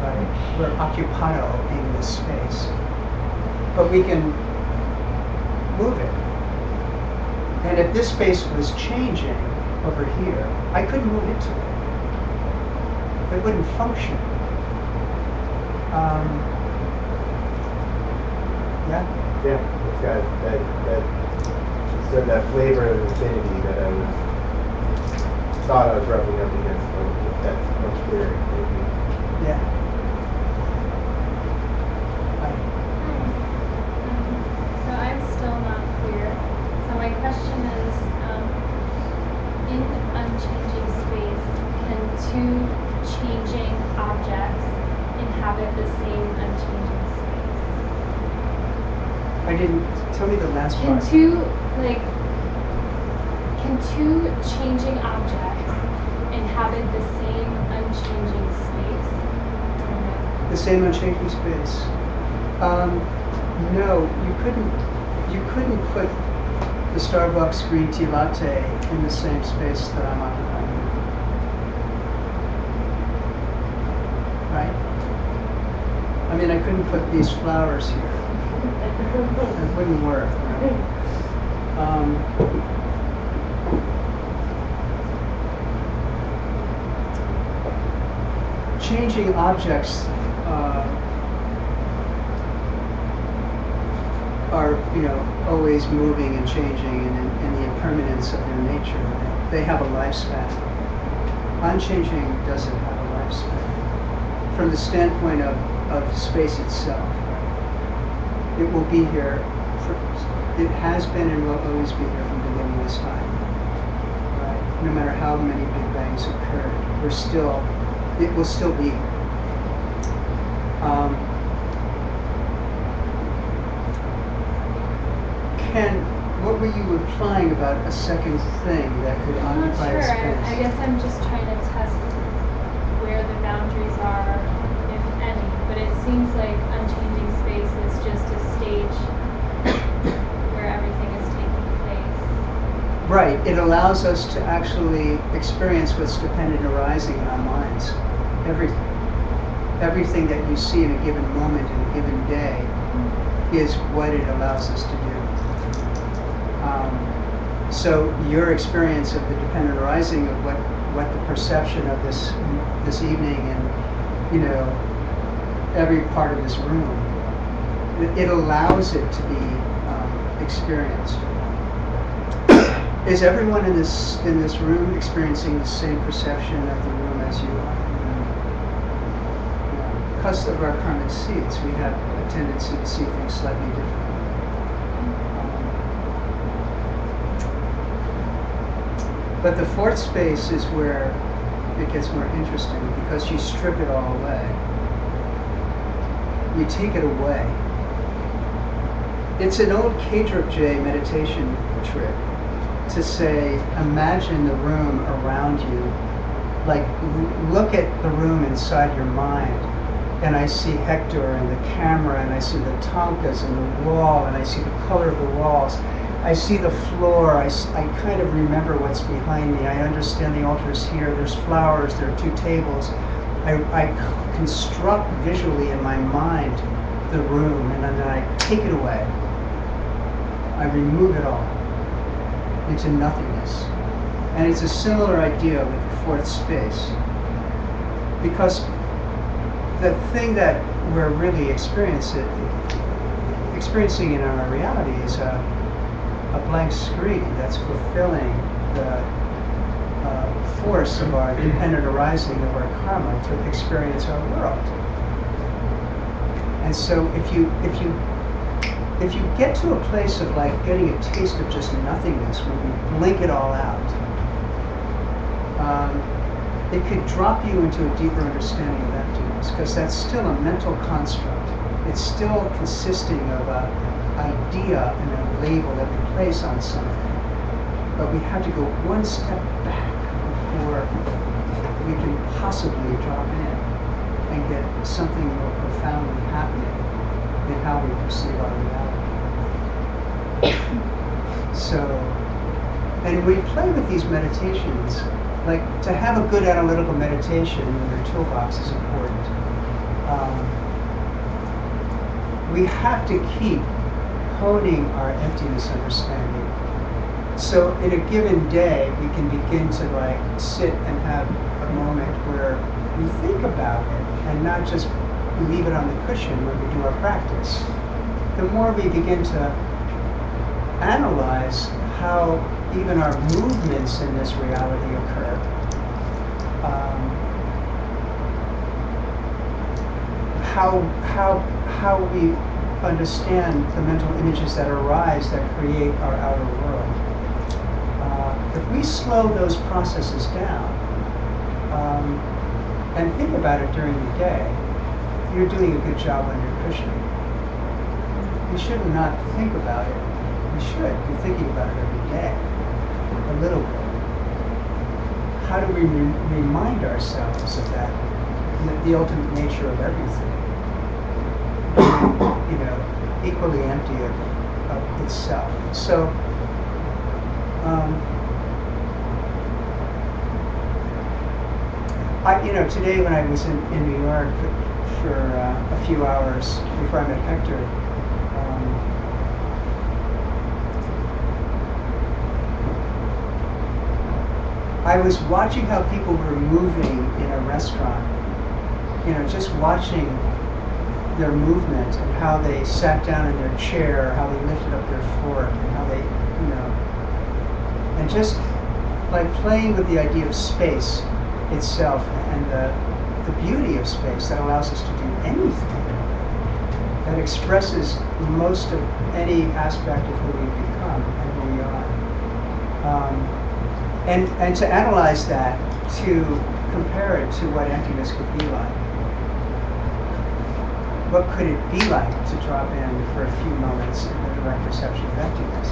right? We're occupado in this space. But we can move it. And if this space was changing over here, I couldn't move into it. It wouldn't function. Yeah, it's got that flavor of infinity that I thought I was rubbing up against, but that's much clearer. Yeah. my question is, in unchanging space, can two changing objects inhabit the same unchanging space? I didn't, tell me the last part. Can two changing objects inhabit the same unchanging space? The same unchanging space? No, you couldn't put the Starbucks green tea latte in the same space that I'm occupying. Right? I mean, I couldn't put these flowers here. It wouldn't work. Right? Changing objects are, always moving and changing, and the impermanence of their nature. They have a lifespan. Unchanging doesn't have a lifespan. From the standpoint of space itself, it will be here. It has been and will always be here from beginningless time. Right? No matter how many Big Bangs occurred, it will still be. What were you implying about a second thing that could occupy a space? I guess I'm just trying to test where the boundaries are, if any. But it seems like unchanging space is just a stage where everything is taking place. Right. It allows us to actually experience what's dependent arising in our minds. Everything that you see in a given moment, in a given day, is what it allows us to do. So your experience of the dependent arising of what the perception of this evening and every part of this room, it allows it to be experienced. Is everyone in this room experiencing the same perception of the room as you are? Because of our karmic seeds, we have a tendency to see things slightly differently. But the fourth space is where it gets more interesting, because you strip it all away. You take it away. It's an old K-Drip-J meditation trick to say, imagine the room around you. Like, look at the room inside your mind. And I see Hector and the camera, and I see the tonkas and the wall, and I see the color of the walls. I see the floor. I kind of remember what's behind me. I understand the altar's here. There's flowers. There are two tables. I construct visually in my mind the room, and then I take it away. I remove it all into nothingness. And it's a similar idea with the fourth space. Because the thing that we're really experiencing in our reality is a blank screen that's fulfilling the force of our dependent arising of our karma to experience our world. And so if you get to a place of like getting a taste of just nothingness, when you blink it all out, it could drop you into a deeper understanding of emptiness, because that's still a mental construct. It's still consisting of an idea and a label that we place on something. But we have to go one step back before we can possibly drop in and get something more profoundly happening in how we perceive our reality. So, and we play with these meditations. Like, to have a good analytical meditation in your toolbox is important. We have to keep honing our emptiness understanding. So in a given day, we can begin to like sit and have a moment where we think about it and not just leave it on the cushion when we do our practice. The more we begin to analyze how even our movements in this reality occur, how we understand the mental images that arise that create our outer world. If we slow those processes down and think about it during the day, you're doing a good job on your cushioning. You should not think about it. You should be thinking about it every day, a little bit. How do we remind ourselves of that, the ultimate nature of everything? You know, equally empty of itself. So, today when I was in New York for a few hours before I met Hector, I was watching how people were moving in a restaurant. You know, just watching their movement and how they sat down in their chair, how they lifted up their fork, and how they, you know, and just like playing with the idea of space itself and the beauty of space that allows us to do anything, that expresses most of any aspect of who we become and who we are. And to analyze that, to compare it to what emptiness could be like. What could it be like to drop in for a few moments in the direct perception of emptiness?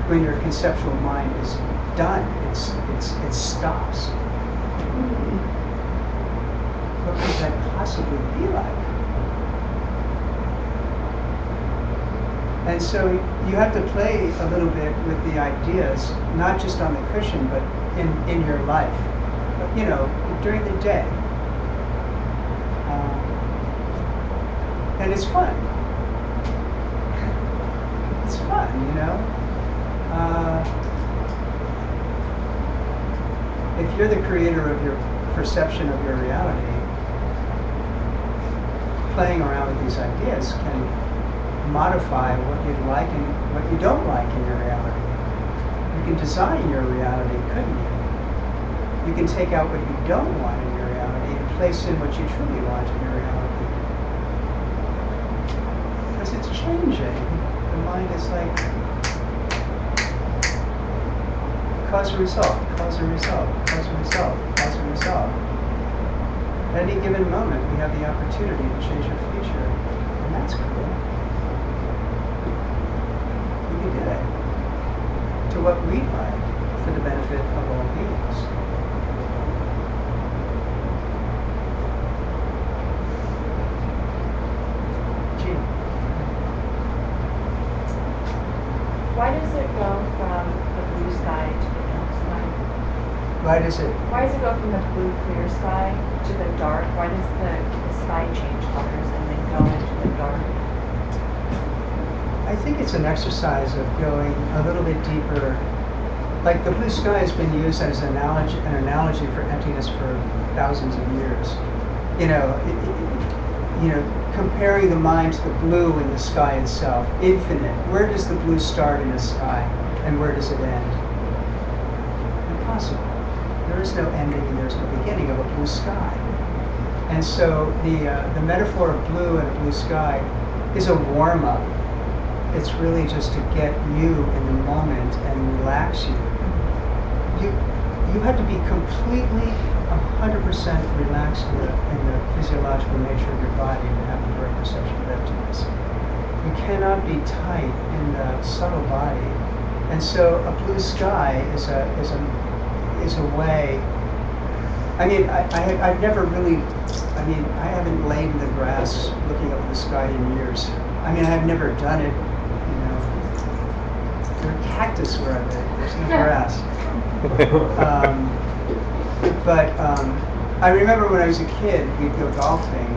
When your conceptual mind is done, it stops. What could that possibly be like? And so you have to play a little bit with the ideas, not just on the cushion, but in your life. But, you know, during the day. And it's fun. It's fun, you know. If you're the creator of your perception of your reality, playing around with these ideas can modify what you like and what you don't like in your reality. You can design your reality, couldn't you? You can take out what you don't want in your reality and place in what you truly want in your reality. Because it's changing. The mind is like cause and result, cause and result, cause and result, cause and result. At any given moment, we have the opportunity to change our future, and that's cool. We can do that to what we like for the benefit of all beings. Gee. Why does it go from the blue sky to the dark sky? Why does it? Why does it go from the blue clear sky to the dark? Why does the sky change colors and then go into the dark? I think it's an exercise of going a little bit deeper. Like the blue sky has been used as an analogy for emptiness for thousands of years. You know, comparing the mind to the blue in the sky itself, infinite. Where does the blue start in the sky, and where does it end? Impossible. There is no ending and there's no beginning of a blue sky. And so the metaphor of blue and a blue sky is a warm-up. It's really just to get you in the moment and relax you. You have to be completely 100% relaxed in the physiological nature of your body to have the direct perception of emptiness. You cannot be tight in the subtle body. And so a blue sky is a way. I mean, I've never really, I haven't laid in the grass looking up at the sky in years. I mean, I've never done it, you know. There are cactus where I live, there's no grass. I remember when I was a kid, we'd go golfing,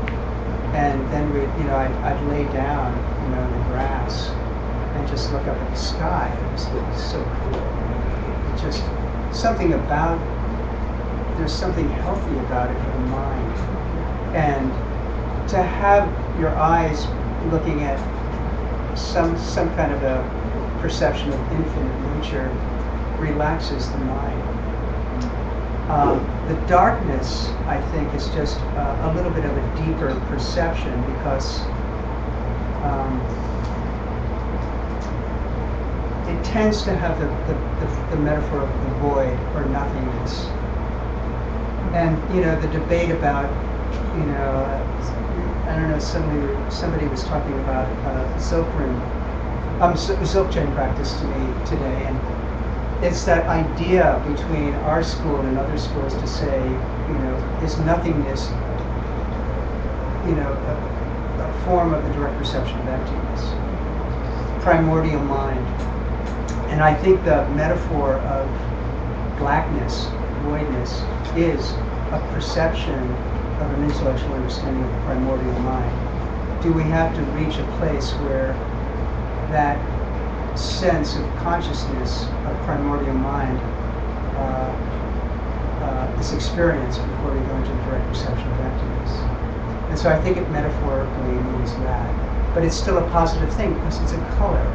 and then I'd lay down, you know, in the grass and just look up at the sky. It was so cool. It just something about, there's something healthy about it for the mind. And to have your eyes looking at some kind of a perception of infinite nature relaxes the mind. The darkness, I think, is just a little bit of a deeper perception because it it tends to have the metaphor of the void or nothingness. And the debate about, I don't know, somebody was talking about Dzogchen practice to me today, and it's that idea between our school and other schools to say, is nothingness, a form of the direct perception of emptiness, primordial mind. And I think the metaphor of blackness, voidness, is a perception of an intellectual understanding of the primordial mind. Do we have to reach a place where that sense of consciousness of primordial mind is experienced before we go into direct perception of emptiness? And so I think it metaphorically means that. But it's still a positive thing because it's a color.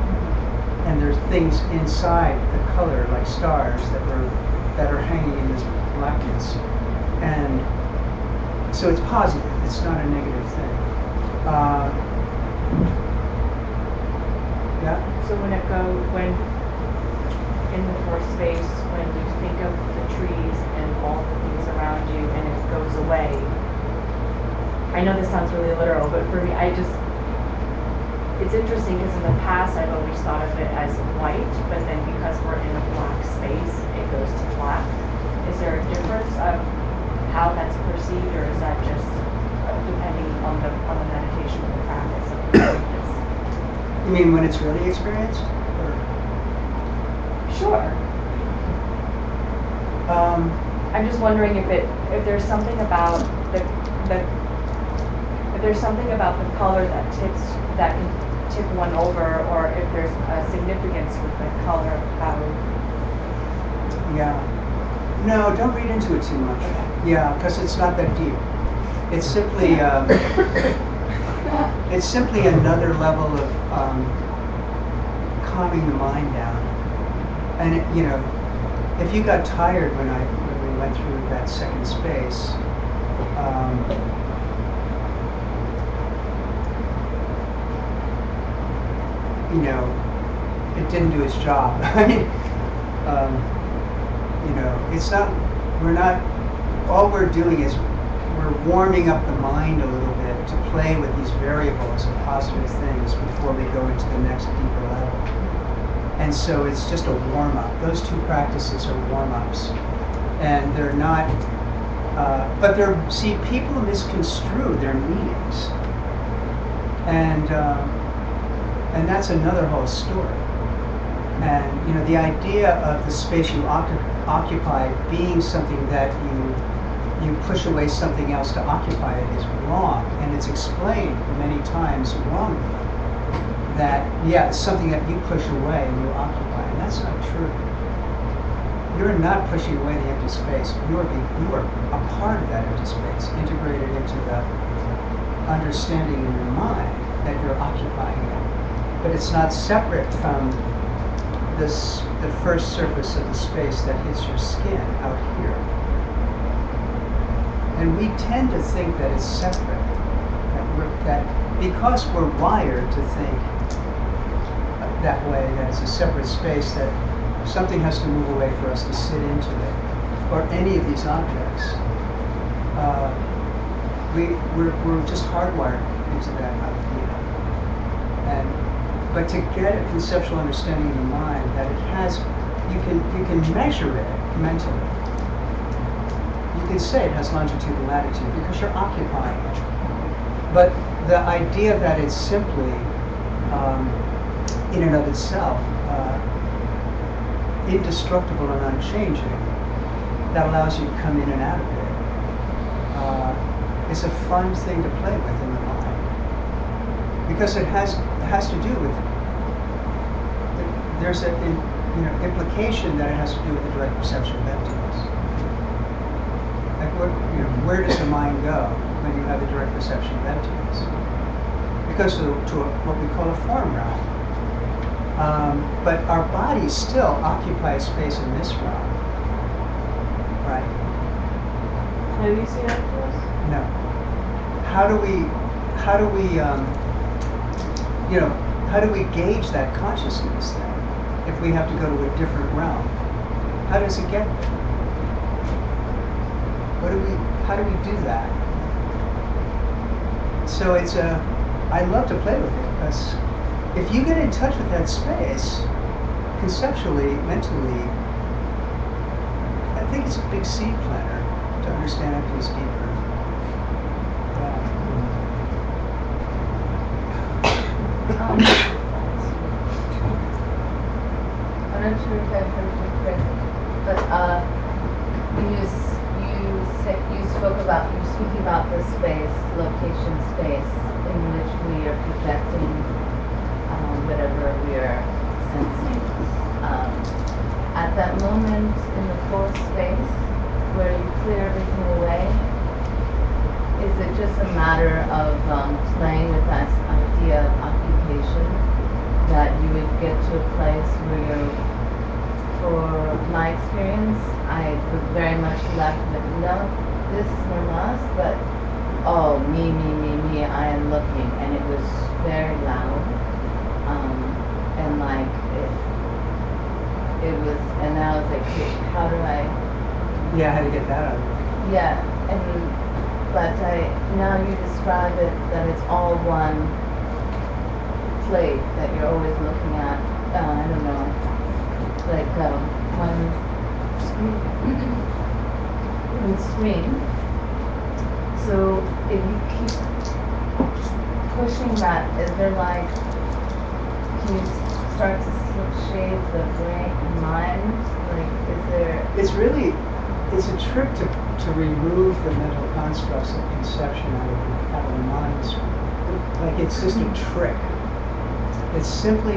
And there's things inside the color, like stars, that are hanging in this blackness. And so it's positive. It's not a negative thing. Yeah? So when in the fourth space, when you think of the trees and all the things around you and it goes away, I know this sounds really literal, but for me, it's interesting because in the past I've always thought of it as white, but then because we're in a black space, it goes to black. Is there a difference of how that's perceived, or is that just depending on the meditation and the practice of the practice? You mean when it's really experienced? Or? Sure. I'm just wondering if there's something about the color that can tip one over, or if there's a significance with the color about. Yeah. No, don't read into it too much. Okay. Yeah, because it's not that deep. It's simply it's simply another level of calming the mind down. And if you got tired when we went through that second space, it didn't do its job. I mean, it's not. All we're doing is we're warming up the mind a little bit to play with these variables and positive things before we go into the next deeper level. And so it's just a warm-up. Those two practices are warm-ups. And they're not, but people misconstrue their meanings. And that's another whole story. And, the idea of the space you occupy being something that you push away something else to occupy it is wrong. And it's explained many times wrongly. That, it's something that you push away and you occupy, and that's not true. You're not pushing away the empty space. You are a part of that empty space, integrated into the understanding in your mind that you're occupying it. But it's not separate from the first surface of the space that hits your skin out here. And we tend to think that it's separate, that because we're wired to think that way, that it's a separate space, that something has to move away for us to sit into it, or any of these objects. We're just hardwired into that idea. But to get a conceptual understanding of the mind, that it has, you can measure it mentally. You can say it has longitude and latitude because you're occupying it. But the idea that it's simply, in and of itself, indestructible and unchanging, that allows you to come in and out of it, is a fun thing to play with in the mind. Because it has to do with, there's an implication that it has to do with the direct perception of emptiness. Like where does the mind go when you have the direct perception of emptiness? It goes to what we call a form realm. But our bodies still occupy a space in this realm, right? Have you seen that for us? No. How do we gauge that consciousness then? if we have to go to a different realm? How does it get there? How do we do that? So I love to play with it, because if you get in touch with that space, conceptually, mentally, I think it's a big seed planter to understand Emptyt deeper. I'm not sure if I've heard you correctly, but you spoke about, you're speaking about the space, location space, in which we are projecting whatever we are sensing. At that moment in the fourth space, where you clear everything away, is it just a matter of playing with that idea of occupation, that you would get to a place where you're, for my experience, I was very much left with no this nor us, but oh, me, I am looking, and it was very loud, and like it was, and I was like, how do I? Yeah, how to get that out of it. Yeah, but now you describe it that it's all one plate that you're always looking at. I don't know, like one screen. So if you keep pushing that, is there like, can you start to shade the brain and mind? Like, is there? It's a trick to remove the mental constructs of conception out of the mind. Like, it's just a trick. It's simply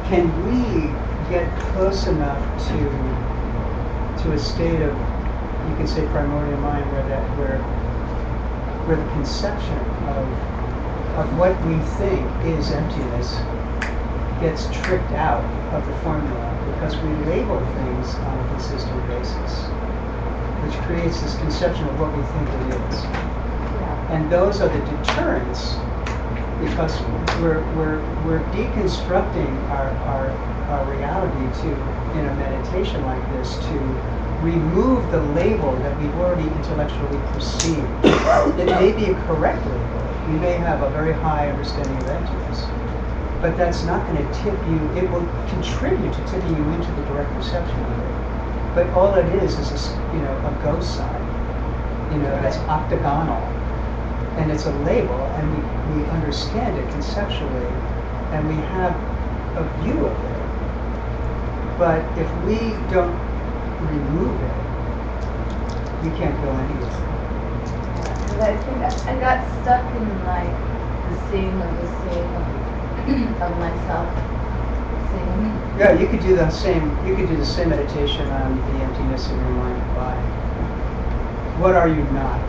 can we get close enough to a state of, you can say, primordial mind, where the conception of what we think is emptiness gets tricked out of the formula, because we label things on a consistent basis, which creates this conception of what we think it is. Yeah. And those are the deterrents, because we're deconstructing our reality in a meditation like this, to remove the label that we've already intellectually perceived. It may be a correct label. We may have a very high understanding of emptiness, but that's not going to tip you. It will contribute to tipping you into the direct perception of it. But all it is a ghost sign, that's octagonal, and it's a label, and we understand it conceptually, and we have a view of it. But if we don't remove it, we can't go anywhere. Because I think I got stuck in like the seeing of myself. Seeing. Yeah, you could do the same meditation on the emptiness of your mind and body. What are you not?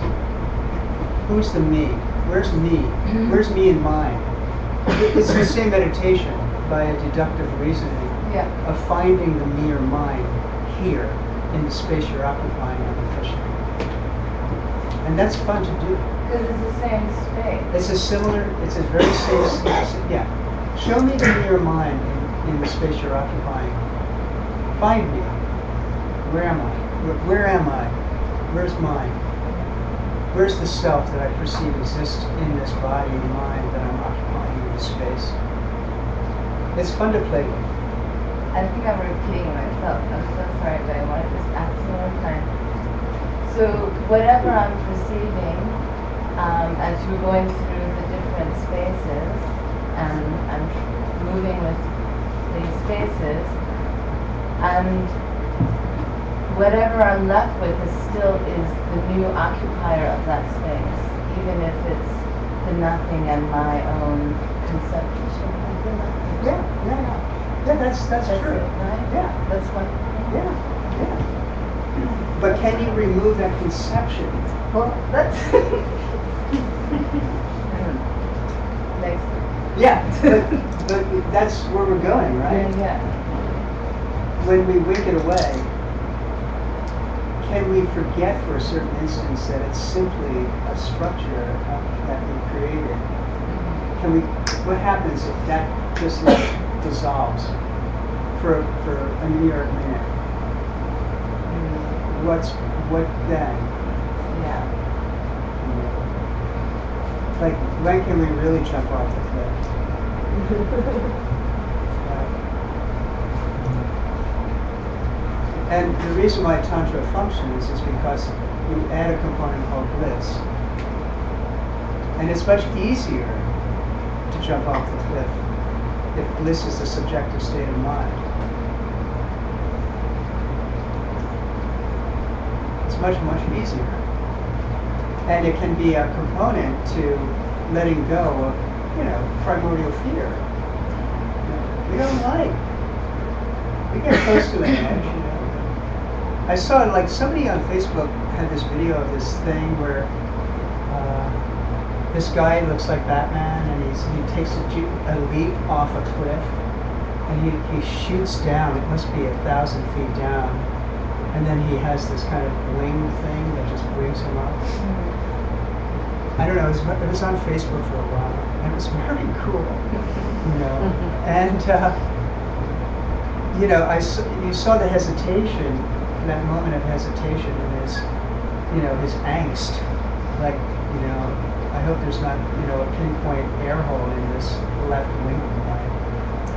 Who's the me? Where's me? Where's me in mind? It's the same meditation by a deductive reasoning of finding the me or mind here in the space you're occupying on the cushion. And that's fun to do. Because it's the same space. It's a very same, yeah. Show me the me or mind in the space you're occupying. Find me. Where am I? Where am I? Where's mine? Where's the self that I perceive exists in this body and mind that I'm occupying in this space? It's fun to play with. I think I'm repeating myself. I'm so sorry, but I want to just ask one more time. So whatever I'm perceiving, as you're going through the different spaces, and I'm moving with these spaces, and whatever I'm left with is the new occupier of that space, even if it's the nothing and my own conception of the nothing. Yeah, that's true. It, right? Yeah. That's one. Yeah. But can you remove that conception? Well, that's next. Yeah, but that's where we're going, right? Yeah. When we wink it away, can we forget for a certain instance that it's simply a structure that we created? What happens if that just dissolves? for a New York minute. What then? Yeah. Like, when can we really jump off the cliff? And the reason why Tantra functions is because you add a component called bliss. And it's much easier to jump off the cliff if bliss is a subjective state of mind. It's much, much easier. And it can be a component to letting go of, primordial fear. We don't like. We get close to an edge, I saw, like, somebody on Facebook had this video of this thing where this guy looks like Batman, and he takes a leap off a cliff, and he shoots down. It must be 1,000 feet down, and then he has this kind of wing thing that just brings him up. I don't know. It was on Facebook for a while, and it was very cool, And you saw the hesitation, that moment of hesitation in his, his angst, like, I hope there's not, a pinpoint air hole in this left wing of mine.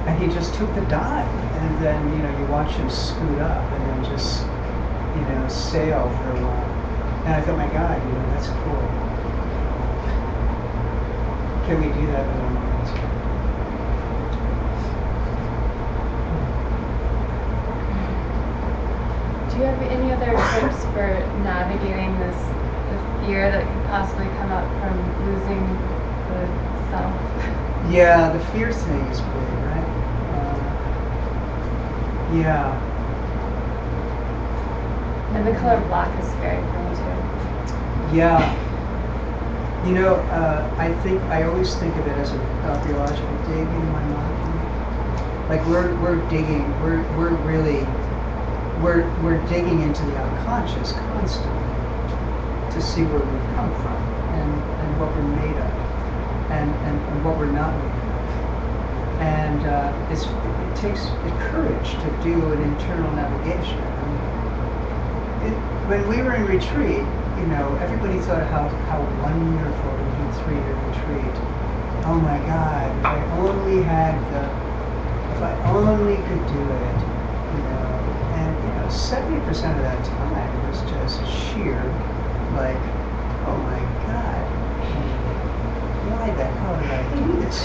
And he just took the dive, and then, you watch him scoot up, and then just, sail for a while. And I thought, my God, that's cool. Can we do that with our minds? Do you have any other tips for navigating the fear that could possibly come up from losing the self? Yeah, the fear thing is big, right? Yeah. And the color black is scary for me too. Yeah. I always think of it as an archaeological dig in my mind. Like we're digging, we're digging into the unconscious constantly to see where we've come from and what we're made of and what we're not made of. And it takes courage to do an internal navigation. When we were in retreat, everybody thought how wonderful to do 3-year retreat. Oh my God, if I only could do it, and 70% of that time was just sheer, like, oh my God, why the hell did I do this?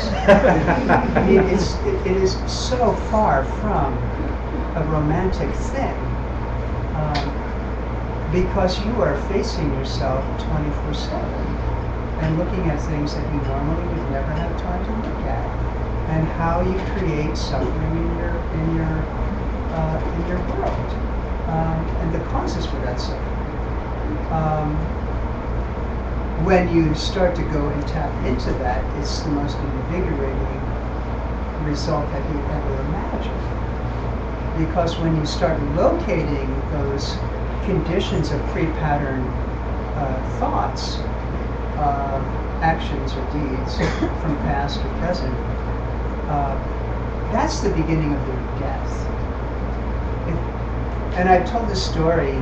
I mean, it is so far from a romantic thing. Because you are facing yourself 24/7 and looking at things that you normally would never have time to look at, and how you create suffering in your world, and the causes for that suffering. When you start to go and tap into that, it's the most invigorating result that you ever imagined. Because when you start locating those conditions of pre-patterned thoughts, actions or deeds from past or present, that's the beginning of their death. And I've told this story,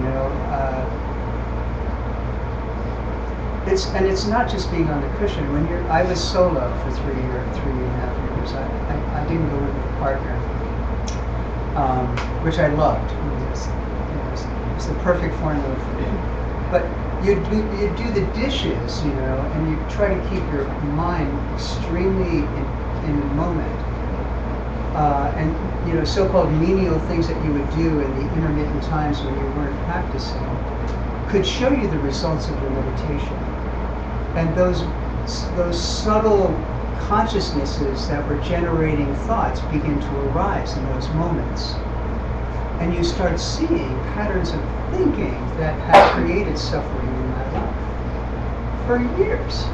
it's not just being on the cushion. I was solo for 3.5 years. I didn't go with a partner, which I loved. It's the perfect formula for me. But you do the dishes, and you try to keep your mind extremely in the moment. And so-called menial things that you would do in the intermittent times when you weren't practicing could show you the results of your meditation. And those subtle consciousnesses that were generating thoughts begin to arise in those moments. And you start seeing patterns of thinking that have created suffering in my life for years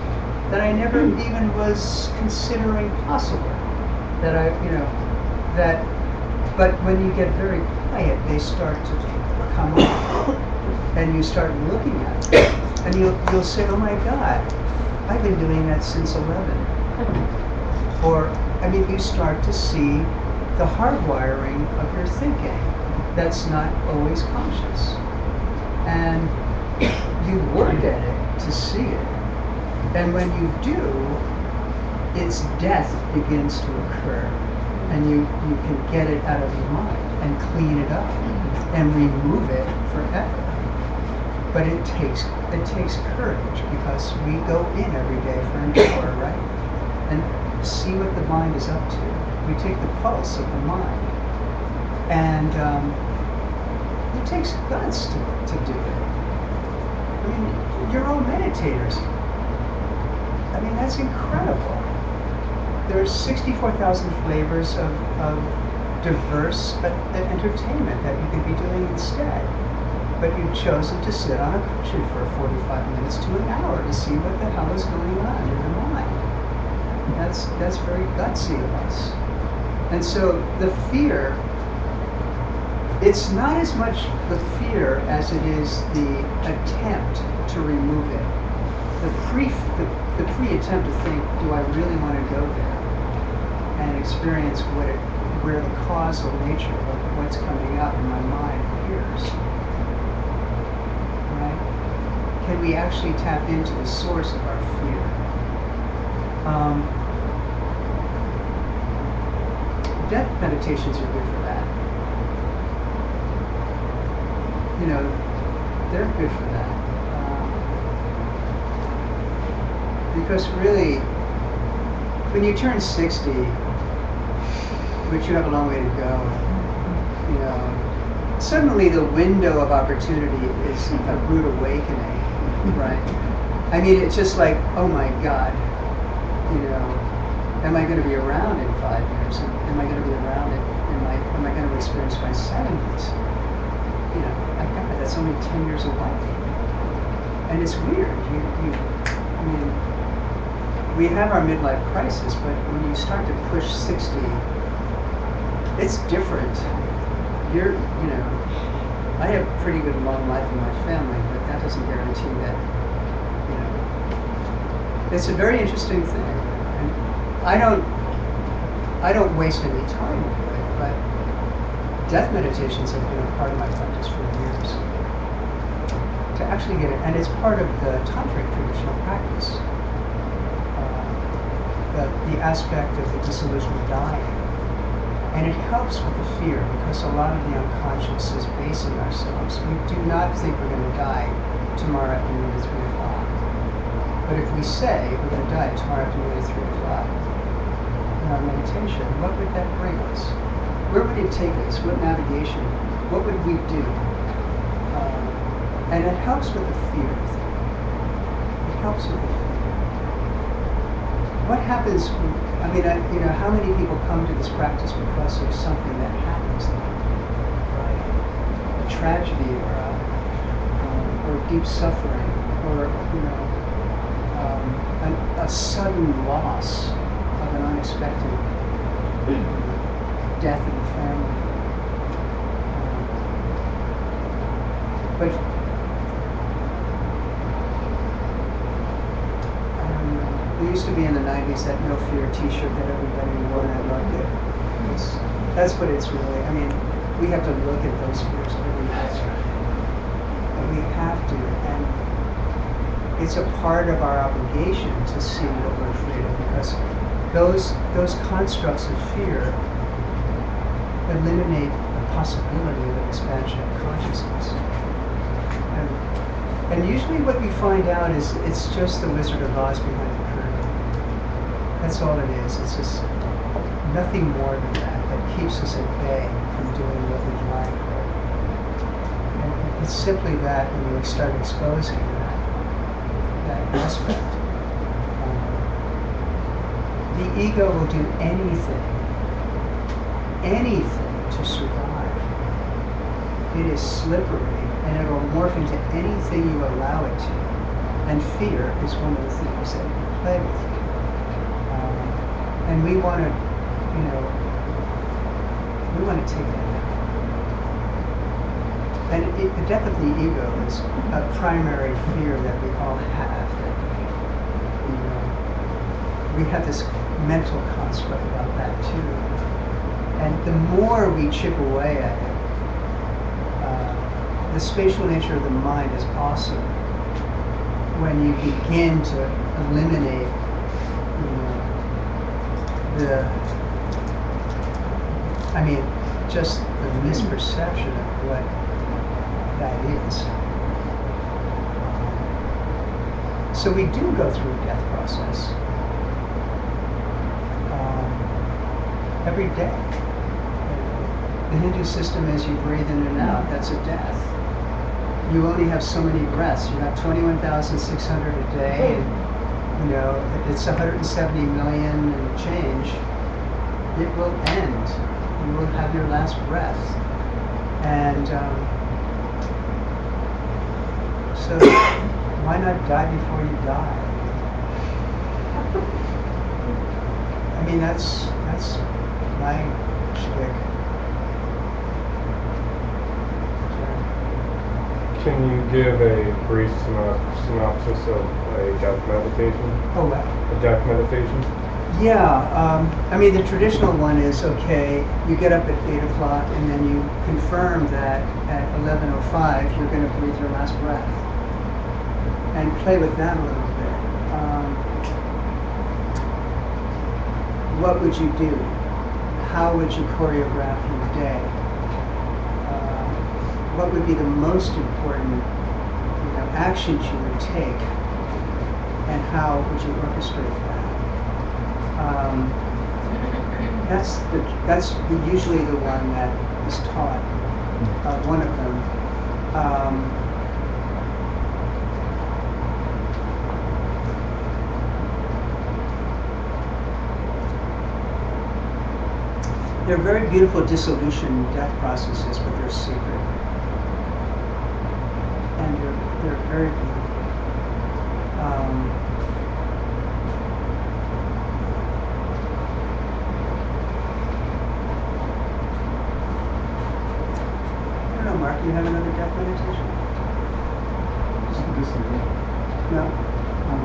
that I never even was considering possible. But when you get very quiet, they start to come up, and you start looking at it, and you'll say, "Oh my God, I've been doing that since 11." Or, you start to see the hardwiring of your thinking that's not always conscious. And you work at it to see it. And when you do, its death begins to occur. And you can get it out of your mind and clean it up and remove it forever. But it takes courage, because we go in every day for an hour, right? And see what the mind is up to. We take the pulse of the mind. And it takes guts to do it. I mean, you're all meditators. I mean, that's incredible. There's 64,000 flavors of diverse entertainment that you could be doing instead. But you've chosen to sit on a cushion for 45 minutes to an hour to see what the hell is going on in the mind. That's very gutsy of us. And so the fear, it's not as much the fear as it is the attempt to remove it. The pre-attempt to think, do I really want to go there? And experience where the causal nature of what's coming up in my mind appears. Right? Can we actually tap into the source of our fear? Death meditations are good for that. You know, they're good for that. Because really, when you turn 60, which you have a long way to go, you know, suddenly the window of opportunity is a rude awakening, right? I mean, it's just like, oh my God, you know, am I going to be around in 5 years? Am I going to be around am I going to experience my 70s? You know, my God, that's only 10 years away. And it's weird. I mean, we have our midlife crisis, but when you start to push 60, it's different. You know, I have a pretty good long life in my family, but that doesn't guarantee that, you know. It's a very interesting thing. And I don't waste any time with it, but death meditations have been a part of my practice for years. To actually get it, and it's part of the tantric traditional practice. The aspect of the dissolution of dying. And it helps with the fear, because a lot of the unconscious is basing ourselves. We do not think we're going to die tomorrow afternoon at 3 o'clock. But if we say we're going to die tomorrow afternoon at 3 o'clock in our meditation, what would that bring us? Where would it take us? What navigation? What would we do? And it helps with the fear thing. It helps with the fear. What happens, I mean, you know, how many people come to this practice because of something that happens to them, right? A tragedy or deep suffering, or, you know, a sudden loss of an unexpected death in the family. But there used to be in the 90s that No Fear t-shirt that everybody wore, and I loved it. That's what it's really, I mean, we have to look at those fears every day. And we have to, and it's a part of our obligation to see what we're afraid of, because those constructs of fear eliminate the possibility of an expansion of consciousness. And usually what we find out is it's just the Wizard of Oz behind the curtain. That's all it is. It's just nothing more than that keeps us at bay from doing what we'd like. And it's simply that when we start exposing that aspect. The ego will do anything to survive. It is slippery, and it will morph into anything you allow it to. And fear is one of the things that you play with. And we want to, you know, we want to take that out. And the death of the ego is a primary fear that we all have. That, you know, we have this mental construct about that too. And the more we chip away at it, the spatial nature of the mind is awesome. When you begin to eliminate, just the misperception of what that is. So we do go through a death process every day. The Hindu system is you breathe in and out, that's a death. You only have so many breaths. You have 21,600 a day, and it's 170 million and change. It will end. You will have your last breath. And so why not die before you die? I mean, that's my shtick. Can you give a brief synopsis of a death meditation? Oh, wow. A death meditation? Yeah, the traditional one is, okay, you get up at 8 o'clock and then you confirm that at 11:05 you're going to breathe your last breath. And play with that a little bit. What would you do? How would you choreograph your day? What would be the most important actions you would take, and how would you orchestrate that? That's usually the one that is taught. One of them. They're very beautiful dissolution death processes, but they're secret. And they're very beautiful. I don't know, Mark, you have another death meditation? Just the disillusion. No?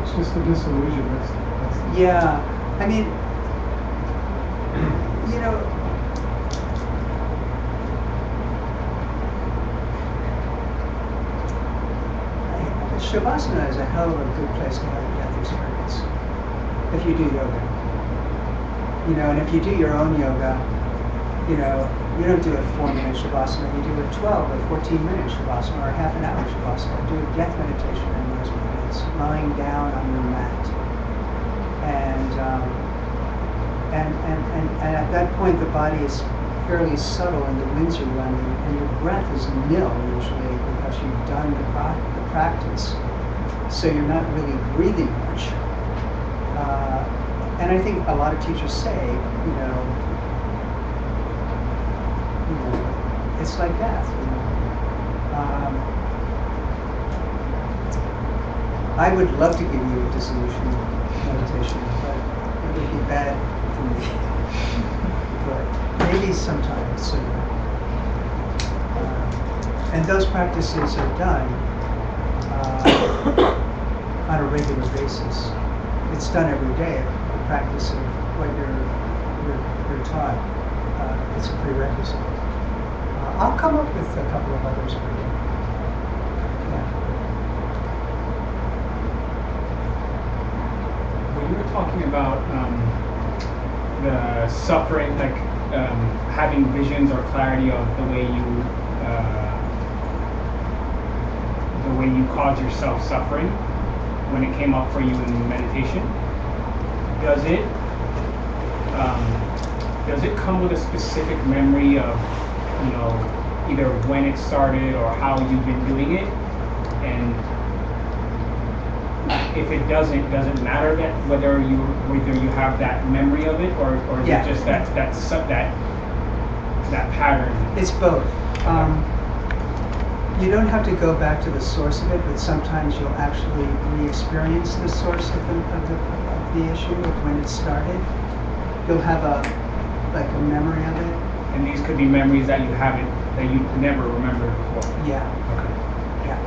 It's just the disillusion. That's Yeah, Shavasana is a hell of a good place to have a death experience. If you do yoga. And if you do your own yoga, you don't do a 4-minute Shavasana, you do a 12 or 14-minute Shavasana or a half an hour Shavasana. Do a death meditation in those minutes, lying down on your mat. And at that point the body is fairly subtle and the winds are running and your breath is nil usually because you've done the practice. So you're not really breathing much. And I think a lot of teachers say, it's like death. I would love to give you a dissolution meditation, but it would be bad for me. But maybe sometime soon. And those practices are done on a regular basis. It's done every day. The practice of what you're taught. It's a prerequisite. I'll come up with a couple of others for you. Yeah. When you were talking about the suffering, like having visions or clarity of the way you cause yourself suffering, when it came up for you in meditation, does it come with a specific memory of, either when it started or how you've been doing it? And if it doesn't matter that whether you have that memory of it or is Yeah. it just that pattern? It's both. You don't have to go back to the source of it, but sometimes you'll actually re-experience the source of the issue of when it started. You'll have a memory of it. And these could be memories that you never remembered before. Yeah. Okay. Yeah.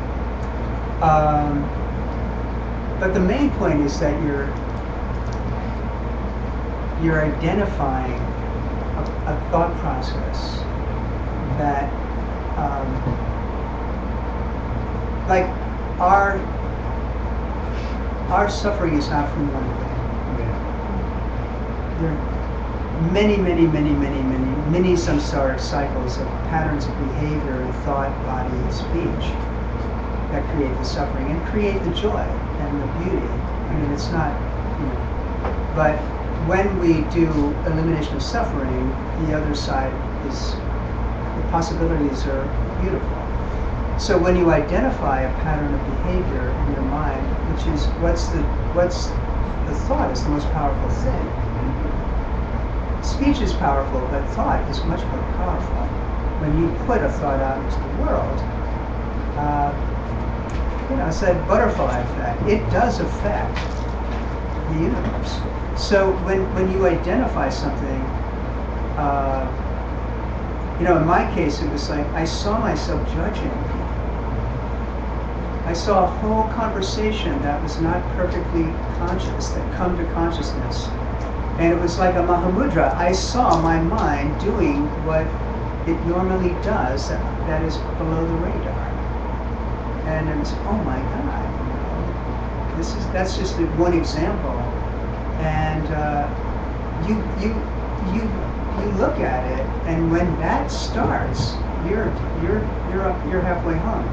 But the main point is that you're identifying a thought process that, like our suffering is not from one thing. There are many samsaric cycles of patterns of behavior and thought, body, and speech that create the suffering and create the joy and the beauty. I mean, it's not, but when we do elimination of suffering, the other side is, the possibilities are beautiful. So when you identify a pattern of behavior in your mind, which is what's the thought is the most powerful thing. Speech is powerful, but thought is much more powerful. When you put a thought out into the world, it's that butterfly effect. It does affect the universe. So when you identify something, in my case, it was like I saw myself judging. I saw a whole conversation that was not perfectly conscious, that come to consciousness. And it was like a Mahamudra. I saw my mind doing what it normally does, that is below the radar. And it was, oh my God, that's just one example. And you look at it, and when that starts, you're halfway home.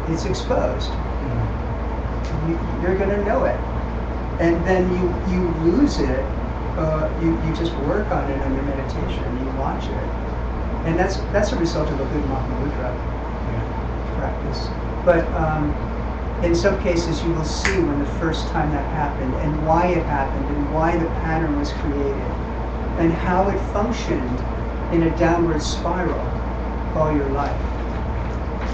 It's exposed. You're going to know it, and then you lose it. You just work on it under meditation. You watch it, and that's a result of a good Mahamudra practice. But in some cases, you will see when the first time that happened, and why it happened, and why the pattern was created, and how it functioned in a downward spiral all your life,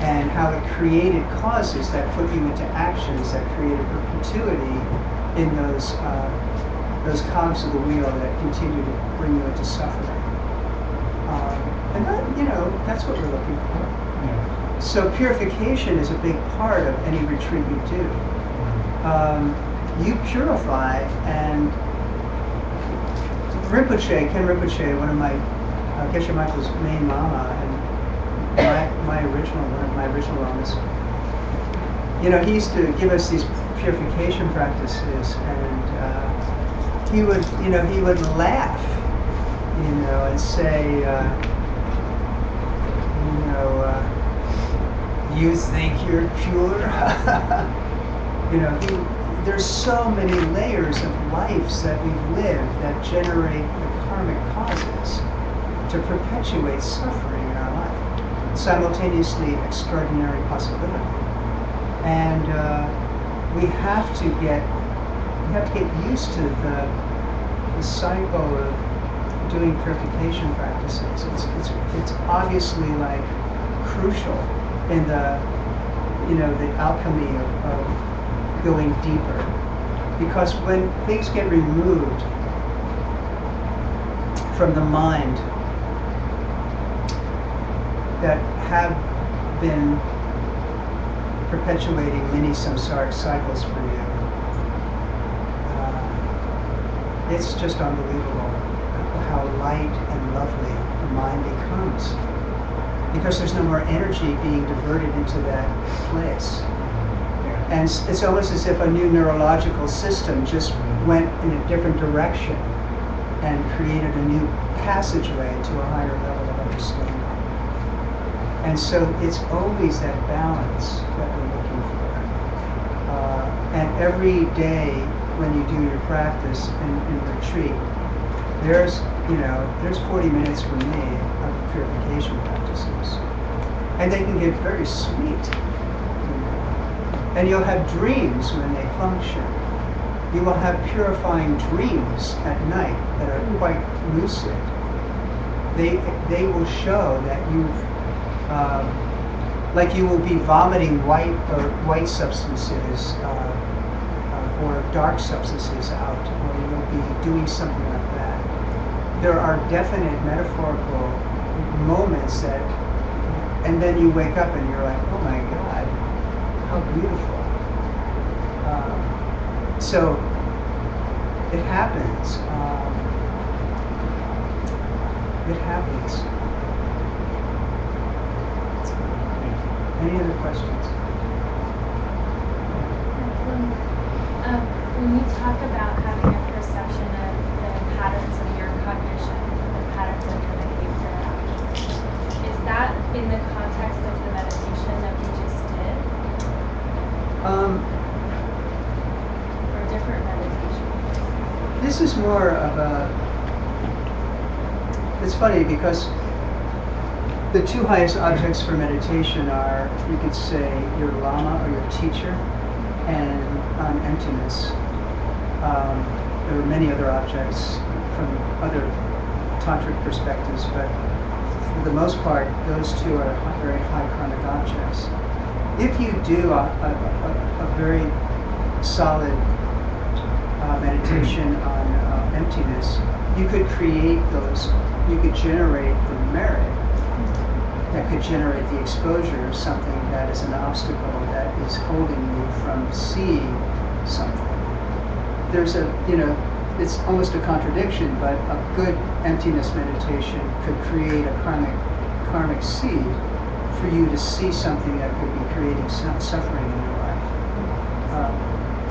and how it created causes that put you into actions that created perpetuity in those cogs of the wheel that continue to bring you into suffering. And that, that's what we're looking for. Yeah. So purification is a big part of any retreat you do. You purify, and Ken Rinpoche, one of my Geshe Michael's main Lama, and one of my original Lamas, he used to give us these purification practices, and he would laugh, and say, you think you're pure? There's so many layers of lives that we've lived that generate the karmic causes to perpetuate suffering in our life. Simultaneously extraordinary possibility. And we have to get used to the cycle of doing purification practices. It's obviously like crucial in the alchemy of going deeper, because when things get removed from the mind that have been perpetuating many samsaric cycles for you, it's just unbelievable how light and lovely the mind becomes, because there's no more energy being diverted into that place. And it's almost as if a new neurological system just went in a different direction and created a new passageway to a higher level of understanding. And so it's always that balance that we're looking for. And every day when you do your practice in retreat, there's 40 minutes for me of purification practices. And they can get very sweet. And you'll have dreams when they function. You will have purifying dreams at night that are quite lucid. They will show that you've, like you will be vomiting white substances or dark substances out, or you will be doing something like that. There are definite metaphorical moments that, and then you wake up and you're like, oh my God, how beautiful. So it happens. It happens. Any other questions? When you talk about having a perception of the patterns of your cognition, the patterns of your behavior, is that in the context of the meditation that we just did? Or different meditation? This is more of a, it's funny because the two highest objects for meditation are, you could say, your Lama or your teacher, and emptiness. There are many other objects from other tantric perspectives, but for the most part, those two are very high karmic objects. If you do a very solid meditation on emptiness, you could create those, you could generate the merit that could generate the exposure of something that is an obstacle that is holding you from seeing something. There's a, it's almost a contradiction, but a good emptiness meditation could create a karmic seed for you to see something that could be creating some suffering in your life.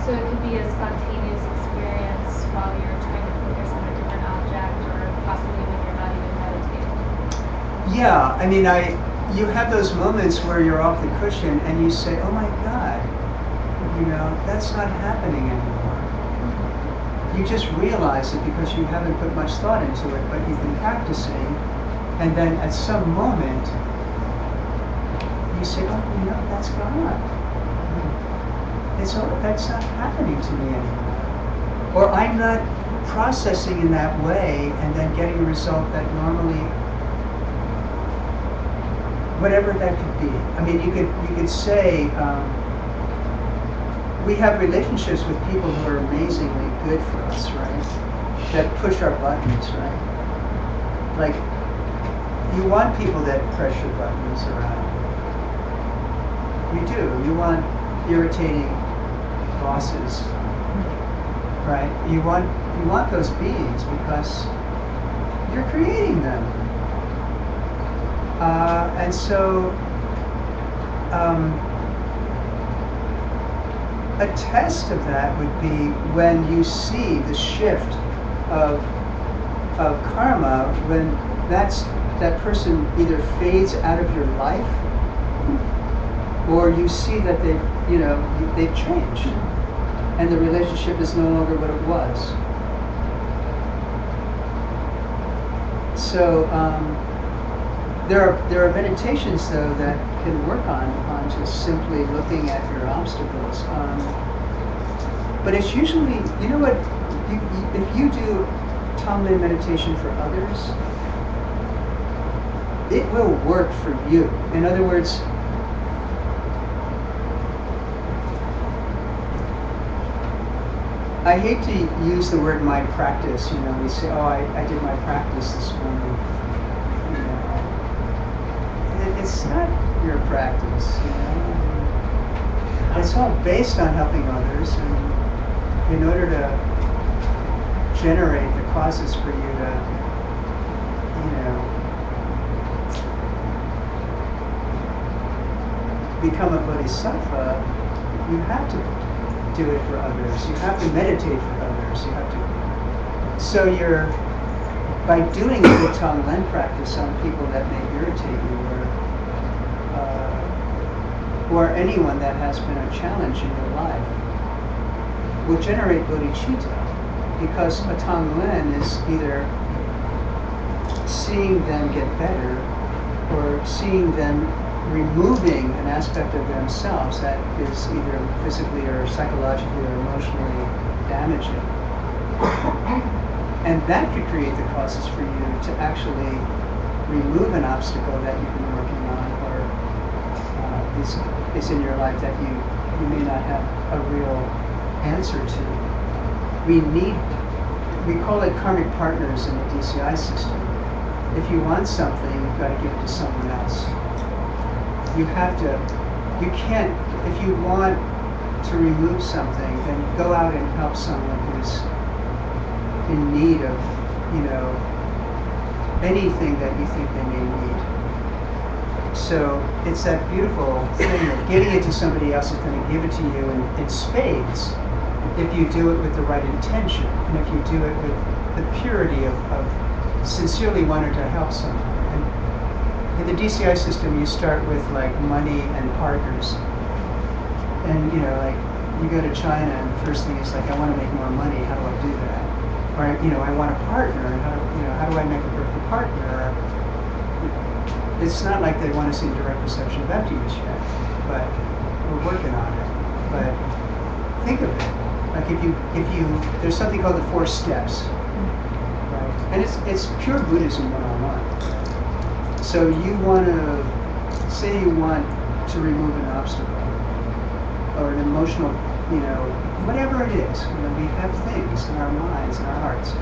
So it could be a spontaneous experience while you're trying to focus on a different object, or possibly when you're not even meditating. Yeah, I mean, you have those moments where you're off the cushion and you say, oh my God, that's not happening anymore. You just realize it because you haven't put much thought into it, but you've been practicing, and then at some moment, you say, oh, that's gone. That's not happening to me anymore. Or I'm not processing in that way and then getting a result that normally, whatever that could be. I mean, you could say, we have relationships with people who are amazingly good for us, right? That push our buttons, right? Like, you want people that press your buttons around. You do. You want irritating bosses, right? You want those beings because you're creating them. And so, a test of that would be when you see the shift of karma, when that person either fades out of your life, or you see that they've changed, and the relationship is no longer what it was. So there are meditations though that can work on just simply looking at your obstacles. But it's usually, if you do Tonglen meditation for others, it will work for you. In other words, I hate to use the word my practice. We say, oh, I did my practice this morning. It's not your practice. It's all based on helping others, and in order to generate the causes for you to, become a bodhisattva, you have to do it for others. You have to meditate for others. You have to. So by doing a good Tonglen practice on people that may irritate you, or anyone that has been a challenge in your life, will generate bodhicitta, because a Tonglen is either seeing them get better, or seeing them removing an aspect of themselves that is either physically or psychologically or emotionally damaging. And that could create the causes for you to actually remove an obstacle that you've been working on, or is in your life that you may not have a real answer to. We call it karmic partners in the DCI system. If you want something, you've got to give it to someone else. You can't, if you want to remove something, then go out and help someone who's in need of, anything that you think they may need. So it's that beautiful thing of giving it to somebody else is going to give it to you in spades if you do it with the right intention and if you do it with the purity of sincerely wanting to help someone. And in the DCI system, you start with like money and partners. And you know, like you go to China and the first thing is like, I want to make more money. How do I do that? Or you know, I want a partner. And how do I make a perfect partner? It's not like they want to see direct reception of emptiness yet, but we're working on it. But think of it like if you there's something called the 4 steps, right? And it's pure Buddhism 101. So you want to say you want to remove an obstacle or an emotional, you know, whatever it is. You know, we have things in our minds and our hearts.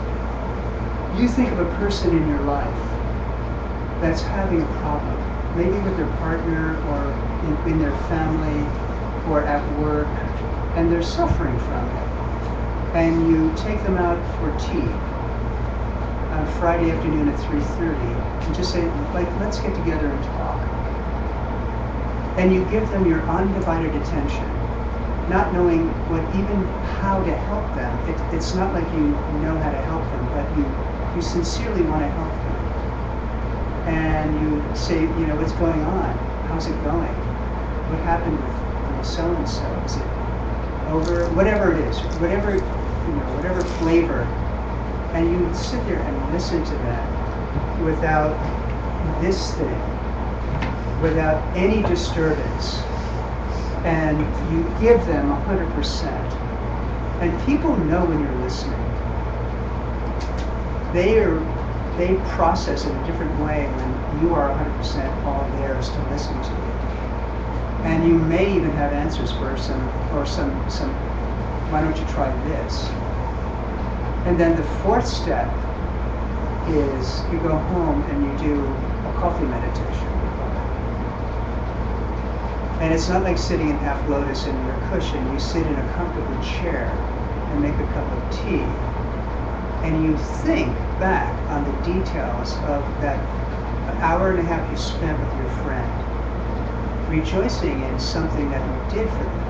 You think of a person in your life that's having a problem, maybe with their partner or in their family or at work, and they're suffering from it. And you take them out for tea on Friday afternoon at 3:30 and just say, like, let's get together and talk. And you give them your undivided attention, not knowing even how to help them. It's not like you know how to help them, but you sincerely want to help them. And you say, you know, what's going on? How's it going? What happened with so-and-so? Is it over? Whatever it is, whatever flavor. And you sit there and listen to them without this thing, without any disturbance. And you give them 100%. And people know when you're listening. They process in a different way when you are 100% all theirs to listen to you. And you may even have answers for some, why don't you try this? And then the 4th step is you go home and you do a coffee meditation. And it's not like sitting in half lotus in your cushion. You sit in a comfortable chair and make a cup of tea. And you think back on the details of that hour and a half you spent with your friend, rejoicing in something that you did for them.